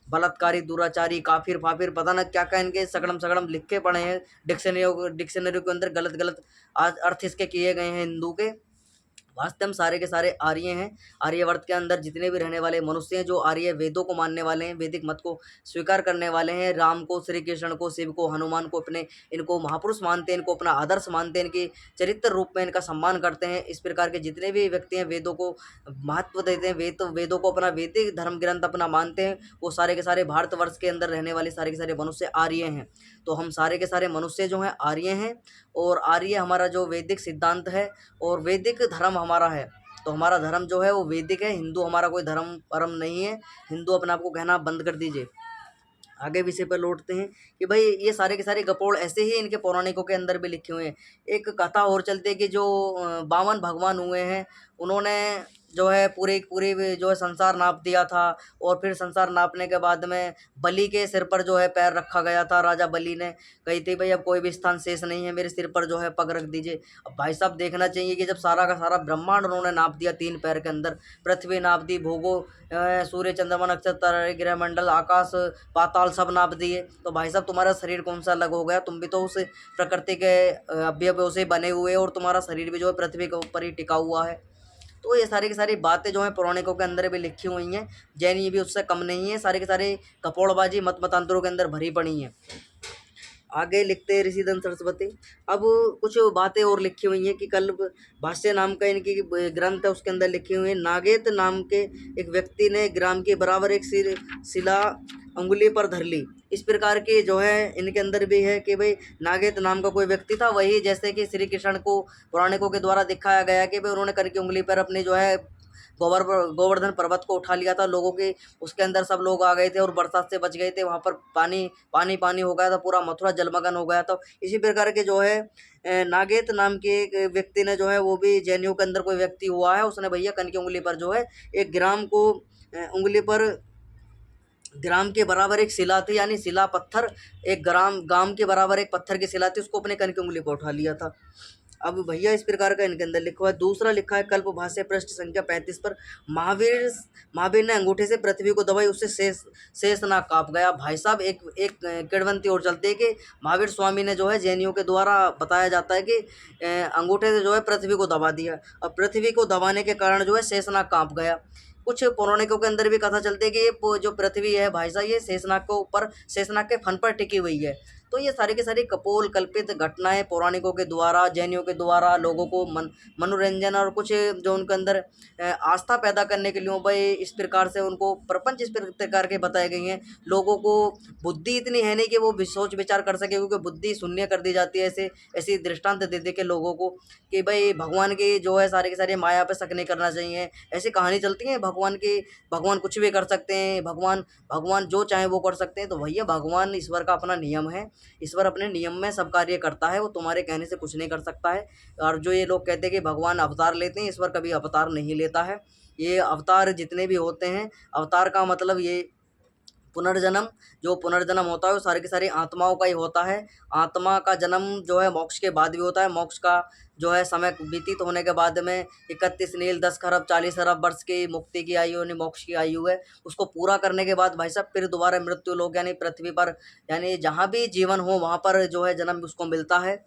बलात्कारी, दुराचारी, काफिर फाफिर, पता ना क्या क्या इनके सगड़म सगड़म लिखे पड़े हैं डिक्शनरी के अंदर। गलत गलत अर्थ इसके किए गए हैं हिंदू के। वास्तव में सारे के सारे आर्य हैं। आर्यवर्त के अंदर जितने भी रहने वाले मनुष्य हैं, जो आर्य वेदों को मानने वाले हैं, वैदिक मत को स्वीकार करने वाले हैं, राम को, श्री कृष्ण को, शिव को, हनुमान को अपने इनको महापुरुष मानते हैं, इनको अपना आदर्श मानते हैं, इनकी चरित्र रूप में इनका सम्मान करते हैं। इस प्रकार के जितने भी व्यक्ति हैं वेदों को महत्व देते हैं, वेदों को अपना वैदिक धर्म ग्रंथ अपना मानते हैं, वो सारे के सारे भारतवर्ष के अंदर रहने वाले सारे के सारे मनुष्य आर्य हैं। तो हम सारे के सारे मनुष्य जो हैं आर्य हैं, और आर्य हमारा जो वैदिक सिद्धांत है और वैदिक धर्म हमारा है। तो हमारा धर्म जो है वो वैदिक है, हिंदू हमारा कोई धर्म परम नहीं है। हिंदू अपने आप को कहना बंद कर दीजिए। आगे विषय पर लौटते हैं कि भाई ये सारे के सारे गपोड़ ऐसे ही इनके पौराणिकों के अंदर भी लिखे हुए हैं। एक कथा और चलती है कि जो 52 भगवान हुए हैं, उन्होंने जो है पूरे पूरे जो है संसार नाप दिया था, और फिर संसार नापने के बाद में बलि के सिर पर जो है पैर रखा गया था। राजा बलि ने कही थी भाई अब कोई भी स्थान शेष नहीं है, मेरे सिर पर जो है पग रख दीजिए। अब भाई साहब देखना चाहिए कि जब सारा का सारा ब्रह्मांड उन्होंने नाप दिया 3 पैर के अंदर, पृथ्वी नाप दी, भूगो सूर्य, चंद्रमा, नक्षत्र, तारे, ग्रह मंडल, आकाश, पाताल सब नाप दिए, तो भाई साहब तुम्हारा शरीर कौन सा अलग हो गया? तुम भी तो उस प्रकृति के अवयवों से बने हुए हो, और तुम्हारा शरीर भी जो है पृथ्वी के ऊपर ही टिका हुआ है। तो ये सारी की सारी बातें जो हैं पौराणिकों के अंदर भी लिखी हुई हैं। जैन ये भी उससे कम नहीं है, सारे के सारे कपोड़बाजी मत मतांतरों के अंदर भरी पड़ी हैं। आगे लिखते हैं ऋषिदंत सरस्वती। अब कुछ बातें और लिखी हुई हैं कि कल्प भाष्य नाम का इनकी ग्रंथ है, उसके अंदर लिखी हुई है। नागेत नाम के एक व्यक्ति ने ग्राम के बराबर एक शिला उंगली पर धर ली। इस प्रकार की जो है इनके अंदर भी है कि भाई नागेत नाम का कोई व्यक्ति था, वही जैसे कि श्री कृष्ण को पौराणिकों के द्वारा दिखाया गया कि भाई उन्होंने करके उंगली पर अपनी जो है गोवर्धन पर्वत को उठा लिया था। लोगों के उसके अंदर सब लोग आ गए थे और बरसात से बच गए थे, वहाँ पर पानी हो गया था, पूरा मथुरा जलमग्न हो गया था। इसी प्रकार के जो है नागेत नाम के एक व्यक्ति ने जो है, वो भी जैनियों के अंदर कोई व्यक्ति हुआ है, उसने भैया कन की उंगली पर जो है एक ग्राम को उंगली पर ग्राम के बराबर एक शिला थी, यानी शिला पत्थर, एक गाम के बराबर एक पत्थर की शिला थी, उसको अपने कन की उंगली पर उठा लिया था। अब भैया इस प्रकार का इनके अंदर लिखा हुआ है। दूसरा लिखा है कल्प भाष्य पृष्ठ संख्या 35 पर, महावीर महावीर ने अंगूठे से पृथ्वी को दबाई, उससे शेषनाग काँप गया। भाई साहब एक एक किड़वंती और चलती है कि महावीर स्वामी ने जो है जैनियों के द्वारा बताया जाता है कि अंगूठे से जो है पृथ्वी को दबा दिया, और पृथ्वी को दबाने के कारण जो है शेषनाग काँप गया। कुछ पौराणिकों के अंदर भी कथा चलती है कि ये जो पृथ्वी है भाई साहब, ये शेषनाग को ऊपर, शेषनाग के फन पर टिकी हुई है। तो ये सारी की सारी कपोल कल्पित घटनाएं पौराणिकों के द्वारा, जैनियों के द्वारा लोगों को मनोरंजन और कुछ जो उनके अंदर आस्था पैदा करने के लिए भाई इस प्रकार से उनको प्रपंच इस प्रकार के बताए गए हैं। लोगों को बुद्धि इतनी है नहीं कि वो सोच विचार कर सके, क्योंकि बुद्धि शून्य कर दी जाती है ऐसे ऐसी दृष्टांत दे दे के लोगों को कि भाई भगवान की जो है सारे के सारे माया पे शक नहीं करना चाहिए। ऐसी कहानी चलती है भगवान की, भगवान कुछ भी कर सकते हैं, भगवान भगवान जो चाहे वो कर सकते हैं। तो भैया भगवान ईश्वर का अपना नियम है, ईश्वर अपने नियम में सब कार्य करता है, वो तुम्हारे कहने से कुछ नहीं कर सकता है। और जो ये लोग कहते हैं कि भगवान अवतार लेते हैं, ईश्वर कभी अवतार नहीं लेता है। ये अवतार जितने भी होते हैं, अवतार का मतलब ये पुनर्जन्म, जो पुनर्जन्म होता है वो सारे के सारे आत्माओं का ही होता है। आत्मा का जन्म जो है मोक्ष के बाद भी होता है। मोक्ष का जो है समय व्यतीत होने के बाद में 31 नील 10 खरब 40 अरब वर्ष की मुक्ति की आयु यानी मोक्ष की आयु है। उसको पूरा करने के बाद भाई साहब फिर दोबारा मृत्यु लोक यानी पृथ्वी पर, यानी जहाँ भी जीवन हो वहाँ पर जो है जन्म उसको मिलता है।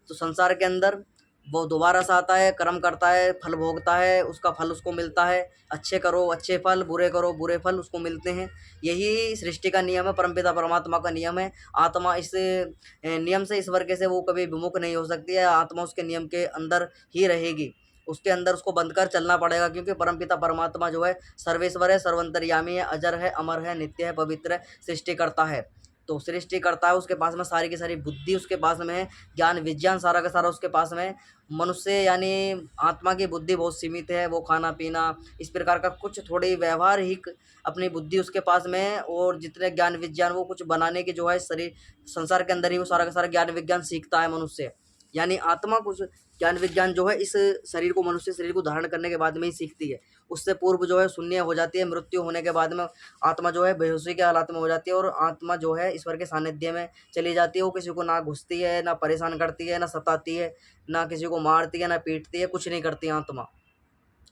तो संसार के अंदर वो दोबारा से आता है, कर्म करता है, फल भोगता है, उसका फल उसको मिलता है। अच्छे करो अच्छे फल, बुरे करो बुरे फल उसको मिलते हैं। यही सृष्टि का नियम है, परमपिता परमात्मा का नियम है। आत्मा इस नियम से, इस वर्ग से वो कभी विमुख नहीं हो सकती है। आत्मा उसके नियम के अंदर ही रहेगी, उसके अंदर उसको बंद कर चलना पड़ेगा, क्योंकि परमपिता परमात्मा जो है सर्वेश्वर है, सर्वंतर्यामी है, अजर है, अमर है, नित्य है, पवित्र है, सृष्टि करता है। तो सृष्टि करता है, उसके पास में सारी की सारी बुद्धि उसके पास में है, ज्ञान विज्ञान सारा का सारा उसके पास में है। मनुष्य यानी आत्मा की बुद्धि बहुत सीमित है, वो खाना पीना इस प्रकार का कुछ थोड़ी व्यवहारिक अपनी बुद्धि उसके पास में है, और जितने ज्ञान विज्ञान वो कुछ बनाने के जो है शरीर संसार के अंदर ही वो सारा का सारा ज्ञान विज्ञान सीखता है मनुष्य। यानी आत्मा कुछ ज्ञान विज्ञान जो है इस शरीर को, मनुष्य शरीर को धारण करने के बाद में ही सीखती है। उससे पूर्व जो है शून्य हो जाती है, मृत्यु होने के बाद में आत्मा जो है बेहोशी के हालात में हो जाती है, और आत्मा जो है ईश्वर के सानिध्य में चली जाती है। वो किसी को ना घुसती है, ना परेशान करती है, ना सताती है, ना किसी को मारती है, ना पीटती है, कुछ नहीं करती आत्मा।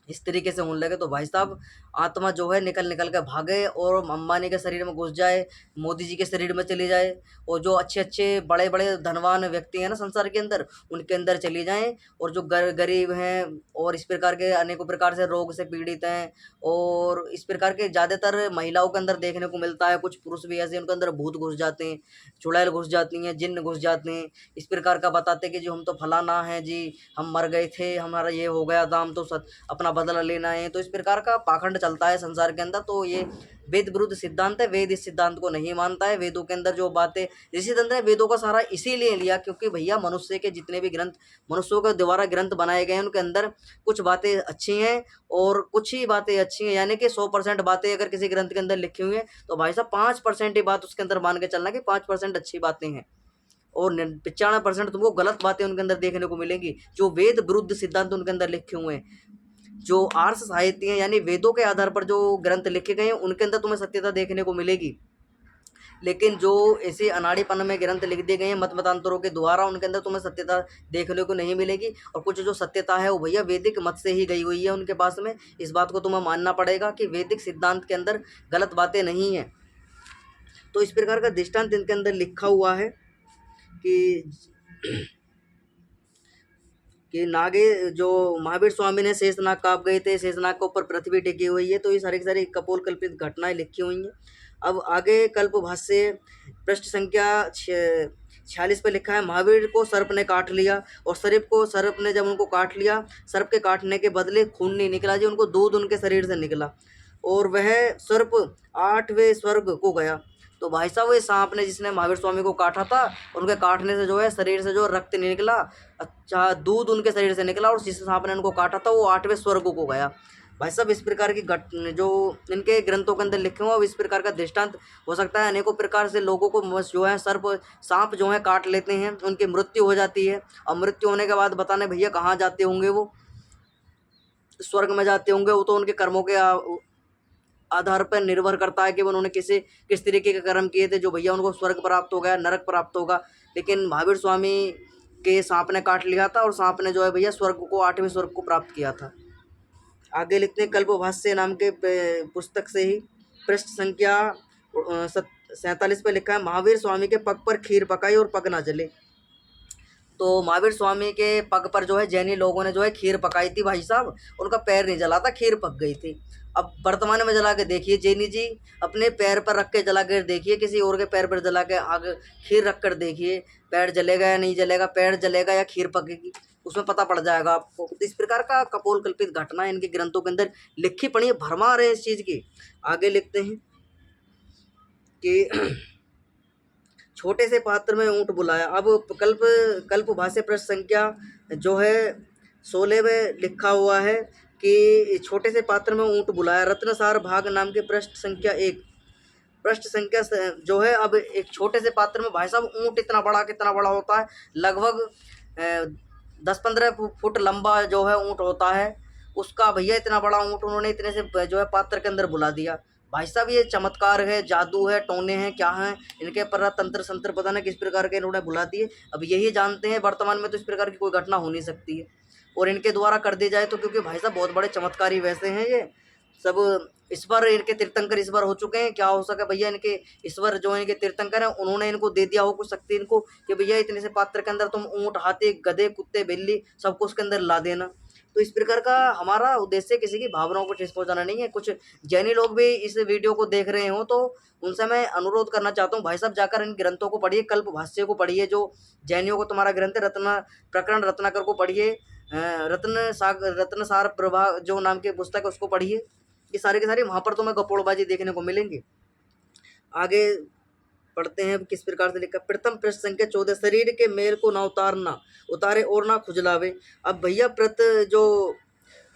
इस तरीके से होने लगे तो भाई साहब आत्मा जो है निकल निकल के भागे और अंबानी के शरीर में घुस जाए, मोदी जी के शरीर में चली जाए, और जो अच्छे अच्छे बड़े बड़े धनवान व्यक्ति हैं ना संसार के अंदर, उनके अंदर चली जाएं, और जो गरीब हैं और इस प्रकार के अनेकों प्रकार से रोग से पीड़ित हैं, और इस प्रकार के ज़्यादातर महिलाओं के अंदर देखने को मिलता है। कुछ पुरुष भी ऐसे उनके अंदर भूत घुस जाते हैं, चुड़ैल घुस जाती हैं, जिन्न घुस जाते हैं, इस प्रकार का बताते कि जो हम तो फलाना है जी, हम मर गए थे, हमारा ये हो गया था, हम तो अपना बदला लेना है। तो इस प्रकार का पाखंड चलता है संसार के अंदर। तो ये वेद विरुद्ध सिद्धांत है, वेद इस सिद्धांत को नहीं मानता है। वेदों के अंदर जो बातें, ऋषि तंत्र ने वेदों का सारा इसीलिए लिया क्योंकि भैया मनुष्य के जितने भी ग्रंथ, मनुष्यों के द्वारा ग्रंथ बनाए गए हैं, उनके अंदर कुछ बातें अच्छी हैं और कुछ ही बातें अच्छी हैं। यानी कि 100% बातें अगर किसी ग्रंथ के अंदर लिखी हुई हैं तो भाई साहब 5% ही बात उसके अंदर मान के चलना कि 5% अच्छी बातें हैं, और 95% तुमको गलत बातें उनके अंदर देखने को मिलेंगी जो वेद विरुद्ध सिद्धांत उनके अंदर लिखे हुए हैं। जो आर्ष साहित्य हैं यानी वेदों के आधार पर जो ग्रंथ लिखे गए हैं उनके अंदर तुम्हें सत्यता देखने को मिलेगी, लेकिन जो ऐसे अनाड़ीपन में ग्रंथ लिख दिए गए हैं मत मतांतरों के द्वारा, उनके अंदर तुम्हें सत्यता देखने को नहीं मिलेगी। और कुछ जो सत्यता है वो भैया वैदिक मत से ही गई हुई है उनके पास में। इस बात को तुम्हें मानना पड़ेगा कि वैदिक सिद्धांत के अंदर गलत बातें नहीं हैं। तो इस प्रकार का दृष्टांत इनके अंदर लिखा हुआ है कि नागे जो महावीर स्वामी ने शेषनाग काँप गए थे, शेषनाग के ऊपर पृथ्वी टिकी हुई है। तो ये सारी की सारी कपोल कल्पित घटनाएं लिखी हुई हैं। अब आगे कल्प भाष्य पृष्ठ संख्या 46 पे लिखा है, महावीर को सर्प ने काट लिया, और सर्प ने जब उनको काट लिया, सर्प के काटने के बदले खून नहीं निकला जी, उनको दूध उनके शरीर से निकला, और वह सर्प 8वें स्वर्ग को गया। तो भाई साहब वो सांप ने जिसने महावीर स्वामी को काटा था, उनके काटने से जो है शरीर से जो रक्त नहीं निकला, अच्छा दूध उनके शरीर से निकला, और जिस सांप ने उनको काटा था वो 8वें स्वर्ग को गया। भाई साहब इस प्रकार की जो इनके ग्रंथों के अंदर लिखे हुए इस प्रकार का दृष्टांत हो सकता है। अनेकों प्रकार से लोगों को जो है सांप जो है काट लेते हैं, उनकी मृत्यु हो जाती है, और मृत्यु होने के बाद बताने भैया कहाँ जाते होंगे, वो स्वर्ग में जाते होंगे, वो तो उनके कर्मों के आधार पर निर्भर करता है कि उन्होंने किस तरीके के कर्म किए थे जो भैया उनको स्वर्ग प्राप्त हो गया, नरक प्राप्त होगा। लेकिन महावीर स्वामी के सांप ने काट लिया था और सांप ने जो है भैया स्वर्ग को, 8वें स्वर्ग को प्राप्त किया था। आगे लिखते हैं कल्पभाष्य नाम के पुस्तक से ही पृष्ठ संख्या 47 पे लिखा है, महावीर स्वामी के पग पर खीर पकाई और पग ना जले। तो महावीर स्वामी के पग पर जो है जैनी लोगों ने जो है खीर पकाई थी भाई साहब, उनका पैर नहीं जला था, खीर पक गई थी। अब वर्तमान में जला के देखिए जैनी जी, अपने पैर पर रख के जला कर देखिए, किसी और के पैर पर जला के आग खीर रख कर देखिए, पैर जलेगा या नहीं जलेगा, पैर जलेगा या खीर पकेगी, उसमें पता पड़ जाएगा आपको। तो इस प्रकार का कपोल कल्पित घटना इनके ग्रंथों के अंदर लिखी पड़ी है, भरमार है इस चीज़ की। आगे लिखते हैं कि छोटे से पात्र में ऊँट बुलाया। अब कल्पभाष्य पृष्ठ संख्या जो है 16 में लिखा हुआ है कि छोटे से पात्र में ऊँट बुलाया, रत्नसार भाग नाम के पृष्ठ संख्या 1। पृष्ठ संख्या जो है, अब एक छोटे से पात्र में भाई साहब ऊँट कितना बड़ा होता है, लगभग 10-15 फुट लंबा जो है ऊँट होता है, उसका भैया इतना बड़ा ऊँट उन्होंने इतने से जो है पात्र के अंदर बुला दिया। भाई साहब ये चमत्कार है, जादू है, टोने हैं, क्या हैं इनके पर, तंत्र संत्र पता नहीं किस प्रकार के इन्होंने बुला दिए। अब यही जानते हैं, वर्तमान में तो इस प्रकार की कोई घटना हो नहीं सकती है, और इनके द्वारा कर दी जाए तो, क्योंकि भाई साहब बहुत बड़े चमत्कारी वैसे हैं ये सब। ईश्वर इनके तीर्थंकर ईश्वर हो चुके हैं, क्या हो सका भैया, इनके ईश्वर जो इनके तीर्थंकर हैं उन्होंने इनको दे दिया हो कुछ शक्ति इनको कि भैया इतने से पात्र के अंदर तुम ऊँट, हाथी, गधे, कुत्ते, बिल्ली सबको उसके अंदर ला देना। तो इस प्रकार का हमारा उद्देश्य किसी की भावनाओं को ठेस पहुंचाना नहीं है। कुछ जैनी लोग भी इस वीडियो को देख रहे हो तो उनसे मैं अनुरोध करना चाहता हूँ, भाई साहब जाकर इन ग्रंथों को पढ़िए, कल्पभाष्य को पढ़िए, जो जैनियों को तुम्हारा ग्रंथ है, प्रकरण रत्नाकर को पढ़िए, रत्नसार प्रभा जो नाम की पुस्तक है उसको पढ़िए। ये सारे के सारे वहाँ पर तुम्हें गपोड़बाजी देखने को मिलेंगे। आगे पढ़ते हैं किस प्रकार से लिखा। प्रथम पृष्ठ संख्या 14, शरीर के मेल को ना उतारे और ना खुजलावे। अब भैया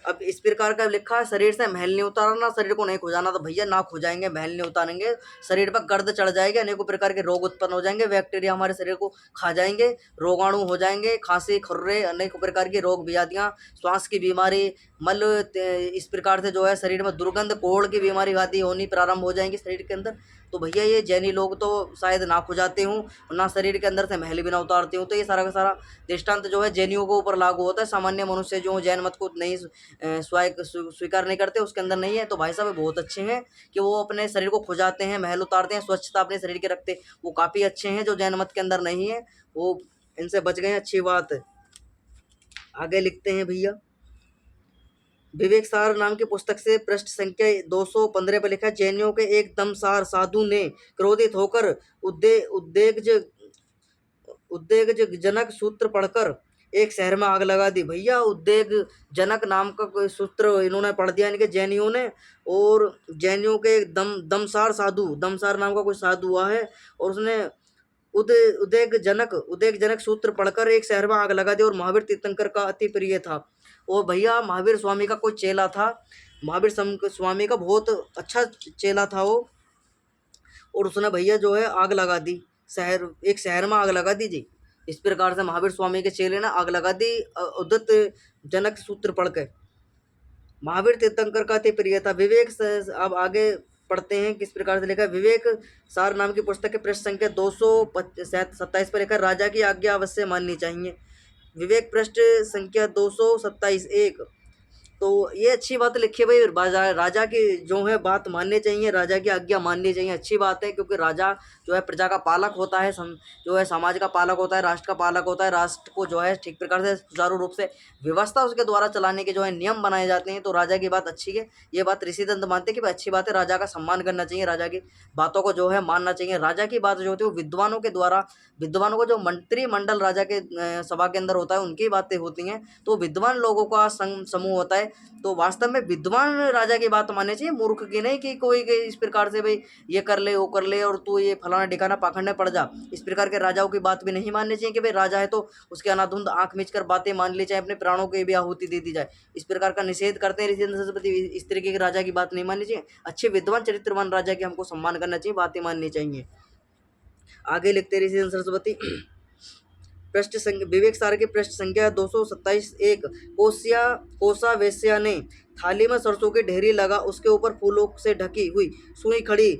अब इस प्रकार का लिखा है, शरीर से महल नहीं उतारना, शरीर को नहीं खुजाना। तो भैया ना खुजाएंगे, महल नहीं उतारेंगे, शरीर पर गर्द चढ़ जाएगी, अनेकों प्रकार के रोग उत्पन्न हो जाएंगे, बैक्टीरिया हमारे शरीर को खा जाएंगे, रोगाणु हो जाएंगे, खांसी, खुर्रे, अनेकों प्रकार की रोग व्याधियाँ, श्वास की बीमारी, मल, इस प्रकार से जो है शरीर में दुर्गंध, कोढ़ की बीमारी आदि होनी प्रारंभ हो जाएंगी शरीर के अंदर। तो भैया ये जैनी लोग तो शायद ना खुजाते हों, ना शरीर के अंदर से महल भी ना उतारते हों। तो ये सारा का सारा दृष्टांत जो है जैनियों के ऊपर लागू होता है, सामान्य मनुष्य जो जैन मत को नहीं स्वीकार नहीं करते उसके अंदर नहीं है। तो भाई साहब बहुत अच्छे हैं कि वो अपने शरीर को खुजाते हैं, महल उतारते हैं, स्वच्छता अपने शरीर के रखते, वो काफ़ी अच्छे हैं। जो जैन मत के अंदर नहीं है वो इनसे बच गए, अच्छी बात है। आगे लिखते हैं भैया, विवेक सार नाम की पुस्तक से पृष्ठ संख्या 215 पर लिखा, जैनियों के एक दमसार साधु ने क्रोधित होकर उद्वेगजनक सूत्र पढ़कर एक शहर में आग लगा दी। भैया उद्वेगजनक नाम का कोई सूत्र इन्होंने पढ़ दिया इनके जैनियों ने, और जैनियों के दमसार नाम का कोई साधु हुआ है और उसने उद्वेगजनक सूत्र पढ़कर एक शहर में आग लगा दी, और महावीर तीर्थंकर का अति प्रिय था। और भैया महावीर स्वामी का कोई चेला था, महावीर स्वामी का बहुत अच्छा चेला था वो, और उसने भैया जो है आग लगा दी, एक शहर में आग लगा दी जी। इस प्रकार से महावीर स्वामी के चेले ने आग लगा दी उद्वेग जनक सूत्र पढ़ के। महावीर तीर्थंकर का अति प्रिय था। अब आगे पढ़ते हैं किस प्रकार से लिखा है। विवेक सार नाम की पुस्तक के पृष्ठ संख्या 227 पर लिखा, राजा की आज्ञा अवश्य माननी चाहिए। विवेक पृष्ठ संख्या 227-1। तो ये अच्छी बात लिखी है भाई, राजा की जो है बात माननी चाहिए, राजा की आज्ञा माननी चाहिए, अच्छी बात है। क्योंकि राजा जो है प्रजा का पालक होता है, जो है समाज का पालक होता है, राष्ट्र का पालक होता है। राष्ट्र को जो है ठीक प्रकार से सुचारू रूप से व्यवस्था उसके द्वारा चलाने के जो है नियम बनाए जाते हैं। तो राजा की बात अच्छी है, ये बात ऋषि दंत मानते हैं कि अच्छी बात है, राजा का सम्मान करना चाहिए, राजा की बातों को जो है मानना चाहिए। राजा की बात जो होती है वो विद्वानों को जो मंत्रिमंडल राजा के सभा के अंदर होता है उनकी बातें होती हैं। तो विद्वान लोगों का समूह होता है। तो वास्तव में विद्वान राजा की बात माननी चाहिए, मूर्ख की नहीं कि कोई इस प्रकार से भाई ये कर ले वो कर ले और तू ये फलाना ठिकाना पाखंड पड़ जा। इस प्रकार के राजाओं की बात भी नहीं माननी चाहिए कि भाई राजा है तो उसके अनाधुंध आंख मीच कर बातें मान ली जाए, अपने प्राणों की भी आहुति दे दी जाए। इस प्रकार का निषेध करते हैं ऋषि सरस्वती। इस तरीके के राजा की बात नहीं माननी चाहिए, अच्छे विद्वान चरित्रवान राजा की हमको सम्मान करना चाहिए, बातें माननी चाहिए। आगे लिखते ऋषि सरस्वती, विवेक सार के पृष्ठ संख्या 227-1। कोसा वेश्या ने थाली में सरसों की ढेरी लगा, उसके ऊपर फूलों से ढकी हुई सुई खड़ी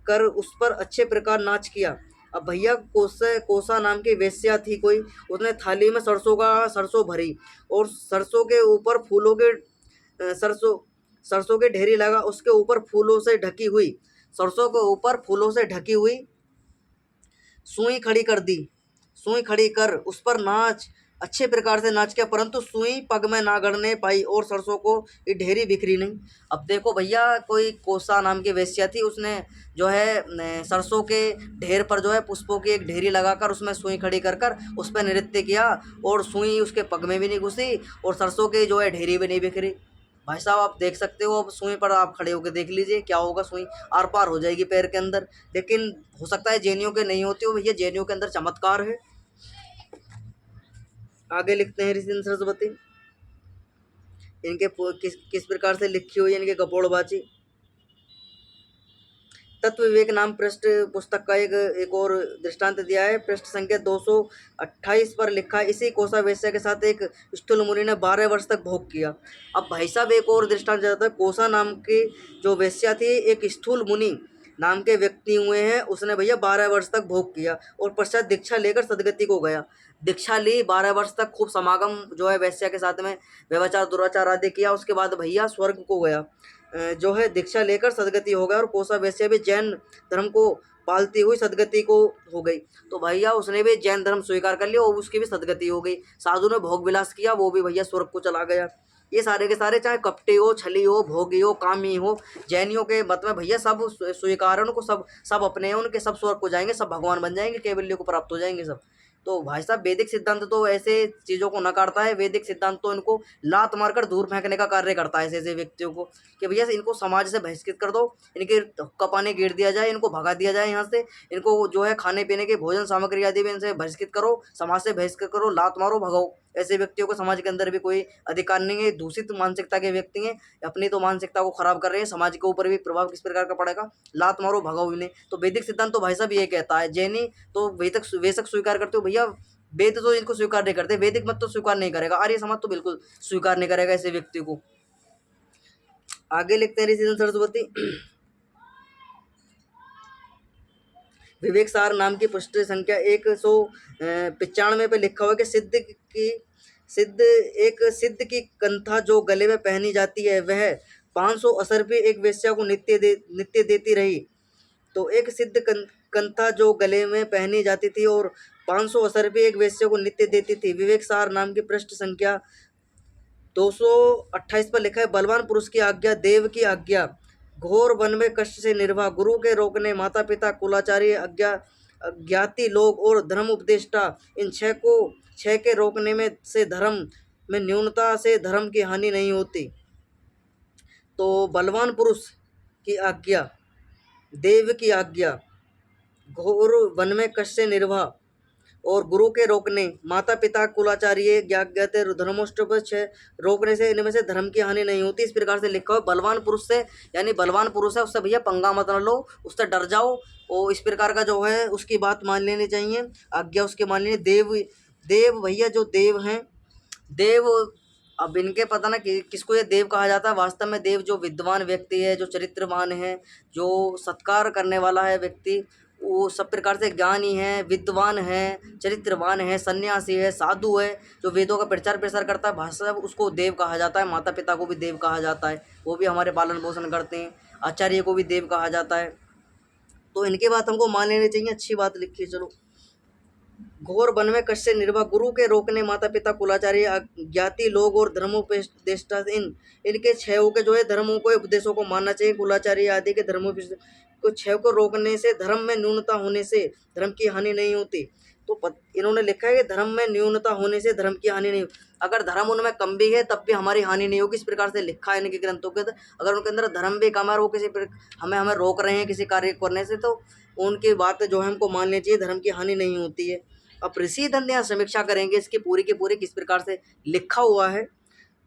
कर उस पर अच्छे प्रकार नाच किया। अब भैया कोसा नाम की वेश्या थी कोई, उसने थाली में सरसों भरी और सरसों के ऊपर फूलों के सरसों सरसों के ढेरी लगा, उसके ऊपर फूलों से ढकी हुई सरसों के ऊपर फूलों से ढकी हुई सुई खड़ी कर दी, सुई खड़ी कर उस पर अच्छे प्रकार से नाच किया, परंतु सुई पग में ना गड़ने पाई और सरसों को ये ढेरी बिखरी नहीं। अब देखो भैया, कोई कोसा नाम की वेश्या थी, उसने जो है सरसों के ढेर पर जो है पुष्पों की एक ढेरी लगाकर उसमें सुई खड़ी कर कर उस पर नृत्य किया और सुई उसके पग में भी नहीं घुसी और सरसों की जो है ढेरी भी नहीं बिखरी। भाई साहब आप देख सकते हो, अब सुई पर आप खड़े होकर देख लीजिए क्या होगा, सुई आर पार हो जाएगी पैर के अंदर। लेकिन हो सकता है जैनियों के नहीं होती हो, भैया जैनियों के अंदर चमत्कार है। आगे लिखते हैं ऋषि सरस्वती, इनके किस प्रकार से लिखी हुई है इनके कपोड़बाची। तत्व विवेक नाम पृष्ठ पुस्तक का एक और दृष्टांत दिया है। पृष्ठ संख्या 228 पर लिखा है, इसी कोसा वेश्या के साथ एक स्थूल मुनि ने 12 वर्ष तक भोग किया। अब भाई साहब एक और दृष्टांत जाता है, कोसा नाम की जो वेश्या थी, एक स्थूल मुनि नाम के व्यक्ति हुए हैं, उसने भैया 12 वर्ष तक भोग किया और पश्चात दीक्षा लेकर सदगति को गया। दीक्षा ली, 12 वर्ष तक खूब समागम जो है वेश्या के साथ में व्यभिचार दुराचार आदि किया, उसके बाद भैया स्वर्ग को गया, जो है दीक्षा लेकर सदगति हो गया और कोसा वैसे भी जैन धर्म को पालती हुई सदगति को हो गई। तो भैया उसने भी जैन धर्म स्वीकार कर लिया और उसकी भी सदगति हो गई। साधु ने भोग विलास किया, वो भी भैया स्वर्ग को चला गया। ये सारे के सारे चाहे कपटी हो, छली हो, भोगी हो, कामी हो, जैनियों के मत में भैया सब स्वीकार है, उनको सब सब अपने हैं, उनके सब स्वर्ग को जाएंगे, सब भगवान बन जाएंगे, कैवल्य को प्राप्त हो जाएंगे सब। तो भाई साहब वैदिक सिद्धांत तो ऐसे चीज़ों को नकारता है, वैदिक सिद्धांत तो इनको लात मारकर दूर फेंकने का कार्य करता है ऐसे ऐसे व्यक्तियों को, कि भैया इनको समाज से बहिष्कृत कर दो, इनके हुक्का पानी गिर दिया जाए, इनको भगा दिया जाए यहाँ से, इनको जो है खाने पीने के भोजन सामग्री आदि भी इनसे बहिष्कृत करो, समाज से बहिष्कृत करो, लात मारो, भगाओ। ऐसे व्यक्तियों को समाज के अंदर भी कोई अधिकार नहीं है, दूषित मानसिकता के व्यक्ति हैं, अपनी तो मानसिकता को खराब कर रहे हैं, समाज के ऊपर भी प्रभाव किस प्रकार का पड़ेगा, लात मारो, भगाओ इन्हें। तो वैदिक सिद्धांत तो भाई साहब ये कहता है। जैनी तो वेदक स्वीकार करते हो भैया, वेद तो इनको स्वीकार नहीं करते, वैदिक मत तो स्वीकार नहीं करेगा, आर्य समाज तो बिल्कुल स्वीकार नहीं करेगा ऐसे व्यक्ति को। आगे लिखते हैं ऋषि सरस्वती, विवेक सार नाम की पृष्ठ संख्या 195 पे लिखा हुआ है कि सिद्ध की कंथा जो गले में पहनी जाती है वह 500 असर पे एक वेश्या को नित्य देती रही। तो एक सिद्ध कंथा जो गले में पहनी जाती थी और 500 असर पे एक वेश्या को नित्य देती थी। विवेक सार नाम की पृष्ठ संख्या 228 पर लिखा है, बलवान पुरुष की आज्ञा, देव की आज्ञा, घोर वन में कष्ट से निर्वाह, गुरु के रोकने, माता पिता, कुलाचार्य, अज्ञाति लोग और धर्म उपदेष्टा, इन छह के रोकने में से धर्म में न्यूनता से धर्म की हानि नहीं होती। तो बलवान पुरुष की आज्ञा, देव की आज्ञा, घोर वन में कष्ट से निर्वाह और गुरु के रोकने, माता पिता, कुलाचार्य, ज्ञाते धर्मोष्टभ रोकने से इनमें से धर्म की हानि नहीं होती। इस प्रकार से लिखा हो बलवान पुरुष से, यानी बलवान पुरुष है उससे भैया पंगा मत लो, उससे डर जाओ और इस प्रकार का जो है उसकी बात मान लेनी चाहिए, आज्ञा उसके मान लेनी। देव भैया जो देव हैं, देव अब इनके पता ना कि किसको ये देव कहा जाता है। वास्तव में देव जो विद्वान व्यक्ति है, जो चरित्रवान है, जो सत्कार करने वाला है व्यक्ति, वो सब प्रकार से ज्ञानी है, विद्वान है, चरित्रवान है, सन्यासी है, साधु है, जो वेदों का प्रचार प्रसार करता है, भाषा उसको देव कहा जाता है। माता पिता को भी देव कहा जाता है, वो भी हमारे पालन पोषण करते हैं। आचार्य को भी देव कहा जाता है। तो इनके बात हमको मान लेनी चाहिए, अच्छी बात लिखी है। चलो, घोर वन में कष्ट से निर्वाह, गुरु के रोकने, माता पिता, कुलाचार्य, ज्ञाति लोग और धर्मोपदेष्टा, इनके छह के जो है धर्मों को उपदेशों को मानना चाहिए। कुलाचार्य आदि के धर्मोपदेश को छह को रोकने से, धर्म में न्यूनता होने से धर्म की हानि नहीं होती। तो इन्होंने लिखा है कि धर्म में न्यूनता होने से धर्म की हानि नहीं, अगर धर्म उनमें कम भी है तब भी हमारी हानि नहीं होगी। इस प्रकार से लिखा है इनके ग्रंथों के अंदर। अगर उनके अंदर धर्म भी कम है और वो किसी हमें रोक रहे हैं किसी कार्य करने से, तो उनकी बात जो है हमको मान लेनी चाहिए, धर्म की हानि नहीं होती है। अब ऋषि दंड यहाँ समीक्षा करेंगे इसकी पूरी की पूरी किस प्रकार से लिखा हुआ है।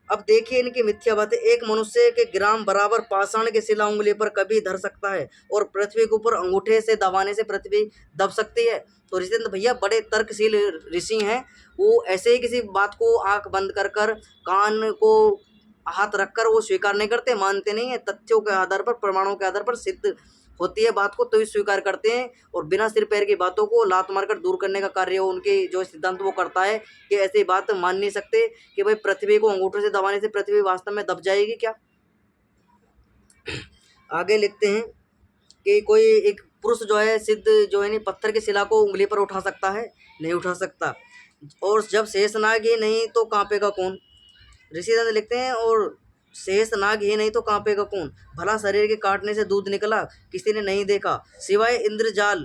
अब देखिए इनकी मिथ्या बातें, एक मनुष्य के ग्राम बराबर पाषाण के शिला उंगली पर कभी धर सकता है और पृथ्वी के ऊपर अंगूठे से दबाने से पृथ्वी दब सकती है। तो ऋषि भैया बड़े तर्कशील ऋषि हैं, वो ऐसे ही किसी बात को आंख बंद कर कर कान को हाथ रखकर वो स्वीकार नहीं करते, मानते नहीं है। तथ्यों के आधार पर, प्रमाणों के आधार पर सिद्ध होती है बात को तो ही स्वीकार करते हैं, और बिना सिर पैर की बातों को लात मारकर दूर करने का कार्य उनके जो सिद्धांत वो करता है कि ऐसी बात मान नहीं सकते कि भाई पृथ्वी को अंगूठे से दबाने से पृथ्वी वास्तव में दब जाएगी क्या। आगे लिखते हैं कि कोई एक पुरुष जो है सिद्ध जो है नहीं पत्थर की शिला को उंगली पर उठा सकता है, नहीं उठा सकता। और जब शेषनाग ही नहीं तो कांपेगा कौन। ऋषिदंत लिखते हैं और शेषनाग ही नहीं तो कांपेगा कौन। भला शरीर के काटने से दूध निकला, किसी ने नहीं देखा सिवाय इंद्रजाल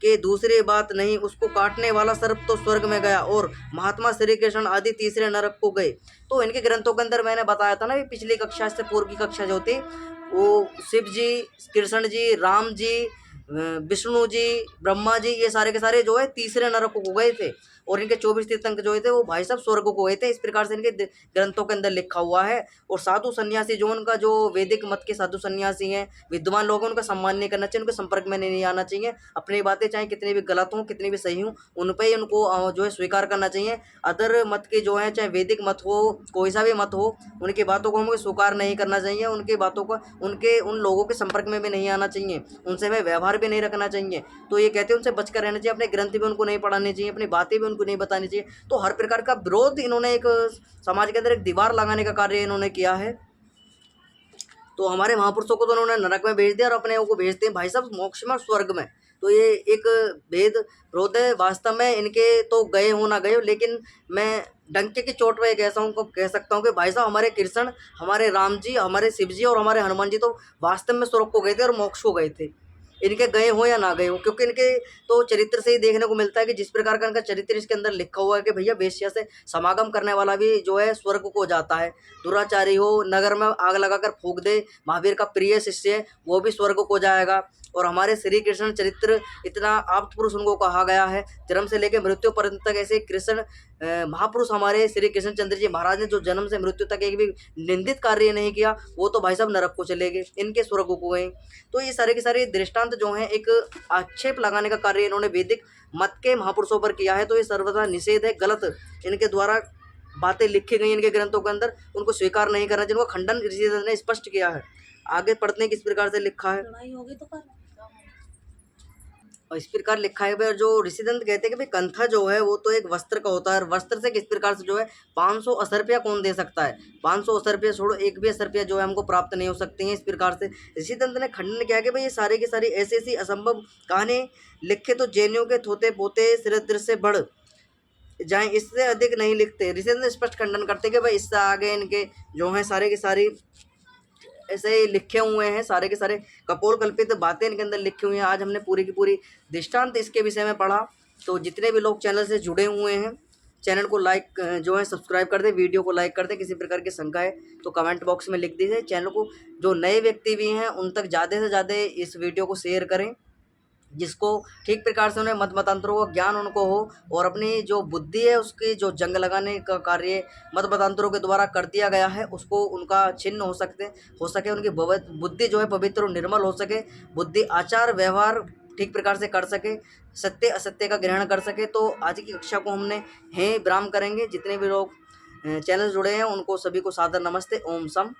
के, दूसरी बात नहीं। उसको काटने वाला सर्प तो स्वर्ग में गया और महात्मा श्री कृष्ण आदि तीसरे नरक को गए। तो इनके ग्रंथों के अंदर मैंने बताया था ना, पिछली कक्षा से पूर्व की कक्षा जो थी, वो शिव जी, कृष्ण जी, राम जी, विष्णु जी, ब्रह्मा जी, ये सारे के सारे जो है तीसरे नरक को गए थे, और इनके 24 तीर्थंकर जो थे वो भाई साहब स्वर्ग को गए थे। इस प्रकार से इनके ग्रंथों के अंदर लिखा हुआ है। और साधु सन्यासी जो उनका जो वैदिक मत के साधु सन्यासी हैं, विद्वान लोग हैं, उनका सम्मान नहीं करना चाहिए, उनके संपर्क में नहीं आना चाहिए। अपनी बातें चाहे कितनी भी गलत हों, कितनी भी सही हों, उन पर ही उनको जो है स्वीकार करना चाहिए। अदर मत के जो हैं, चाहे वैदिक मत हो, कोई सा भी मत हो, उनकी बातों को हमें स्वीकार नहीं करना चाहिए। उनकी बातों को, उनके उन लोगों के संपर्क में भी नहीं आना चाहिए, उनसे हमें व्यवहार भी नहीं रखना चाहिए। तो ये कहते हैं उनसे बचकर रहना चाहिए, अपने ग्रंथ भी उनको नहीं पढ़ाने चाहिए, अपनी बातें भी उनको नहीं बतानी चाहिए। तो हर प्रकार का विरोध इन्होंने एक समाज के अंदर एक दीवार लगाने का कार्य इन्होंने किया है। तो हमारे महापुरुषों को तो उन्होंने नरक में भेज दिया और अपने को भेजते हैं भाई साहब मोक्ष में, स्वर्ग में। तो ये एक भेद विरोध है। वास्तव में इनके तो गए हो ना गए हो, लेकिन मैं डंके की चोट पे कह सकता हूँ कि भाई साहब हमारे कृष्ण, हमारे राम जी, हमारे शिव जी और हमारे हनुमान जी तो वास्तव में स्वर्ग को गए थे और मोक्ष को गए थे। इनके गए हो या ना गए हो, क्योंकि इनके तो चरित्र से ही देखने को मिलता है कि जिस प्रकार का इनका चरित्र इसके अंदर लिखा हुआ है कि भैया वेश्या से समागम करने वाला भी जो है स्वर्ग को जाता है। दुराचारी हो, नगर में आग लगाकर फूंक दे, महावीर का प्रिय शिष्य है, वो भी स्वर्ग को जाएगा। और हमारे श्री कृष्ण चरित्र इतना आप्त पुरुष उनको कहा गया है, जन्म से लेकर मृत्यु पर्यंत तक ऐसे कृष्ण महापुरुष हमारे श्री कृष्ण चंद्र जी महाराज ने जो जन्म से मृत्यु तक एक भी निंदित कार्य नहीं किया, वो तो भाई साहब नरक को चले गए, इनके स्वर्ग को गए। तो ये सारे के सारे दृष्टांत जो हैं एक आक्षेप लगाने का कार्य इन्होंने वैदिक मत के महापुरुषों पर किया है। तो ये सर्वथा निषेध है, गलत इनके द्वारा बातें लिखी गई इनके ग्रंथों के अंदर, उनको स्वीकार नहीं करना, जिनको खंडन ऋषिदंत ने स्पष्ट किया है। आगे पढ़ते हैं किस प्रकार से लिखा है। और इस प्रकार लिखा है जो ऋषिदंत कहते हैं कि भाई कंथा जो है वो तो एक वस्त्र का होता है, और वस्त्र से किस प्रकार से जो है 500 असरपिया कौन दे सकता है। 500 असरपिया छोड़ो, एक भी असरपिया जो है हमको प्राप्त नहीं हो सकती हैं। इस प्रकार से ऋषिदंत ने खंडन किया कि भाई ये सारी की सारी ऐसी ऐसी असंभव कहानी लिखे तो जैनियों के थोते पोते सिर से बढ़ जाए, इससे अधिक नहीं लिखते। ऋषिदंत स्पष्ट खंडन करते कि भाई इससे आगे इनके जो हैं सारे की सारी ऐसे ही लिखे हुए हैं, सारे के सारे कपोल कल्पित बातें इनके अंदर लिखी हुई हैं। आज हमने पूरी की पूरी दृष्टांत इसके विषय में पढ़ा। तो जितने भी लोग चैनल से जुड़े हुए हैं, चैनल को लाइक जो है सब्सक्राइब कर दें, वीडियो को लाइक कर दें। किसी प्रकार की शंका है तो कमेंट बॉक्स में लिख दीजिए। चैनल को जो नए व्यक्ति भी हैं उन तक ज़्यादा से ज़्यादा इस वीडियो को शेयर करें, जिसको ठीक प्रकार से उन्हें मत मतांतरों का ज्ञान उनको हो, और अपनी जो बुद्धि है उसकी जो जंग लगाने का कार्य मत मतांतरों के द्वारा कर दिया गया है उसको उनका छिन्न हो सके, उनकी बुद्धि जो है पवित्र और निर्मल हो सके, बुद्धि आचार व्यवहार ठीक प्रकार से कर सके, सत्य असत्य का ग्रहण कर सके। तो आज की कक्षा को हमने यहीं विराम करेंगे। जितने भी लोग चैनल जुड़े हैं उनको सभी को सादर नमस्ते। ओम सम।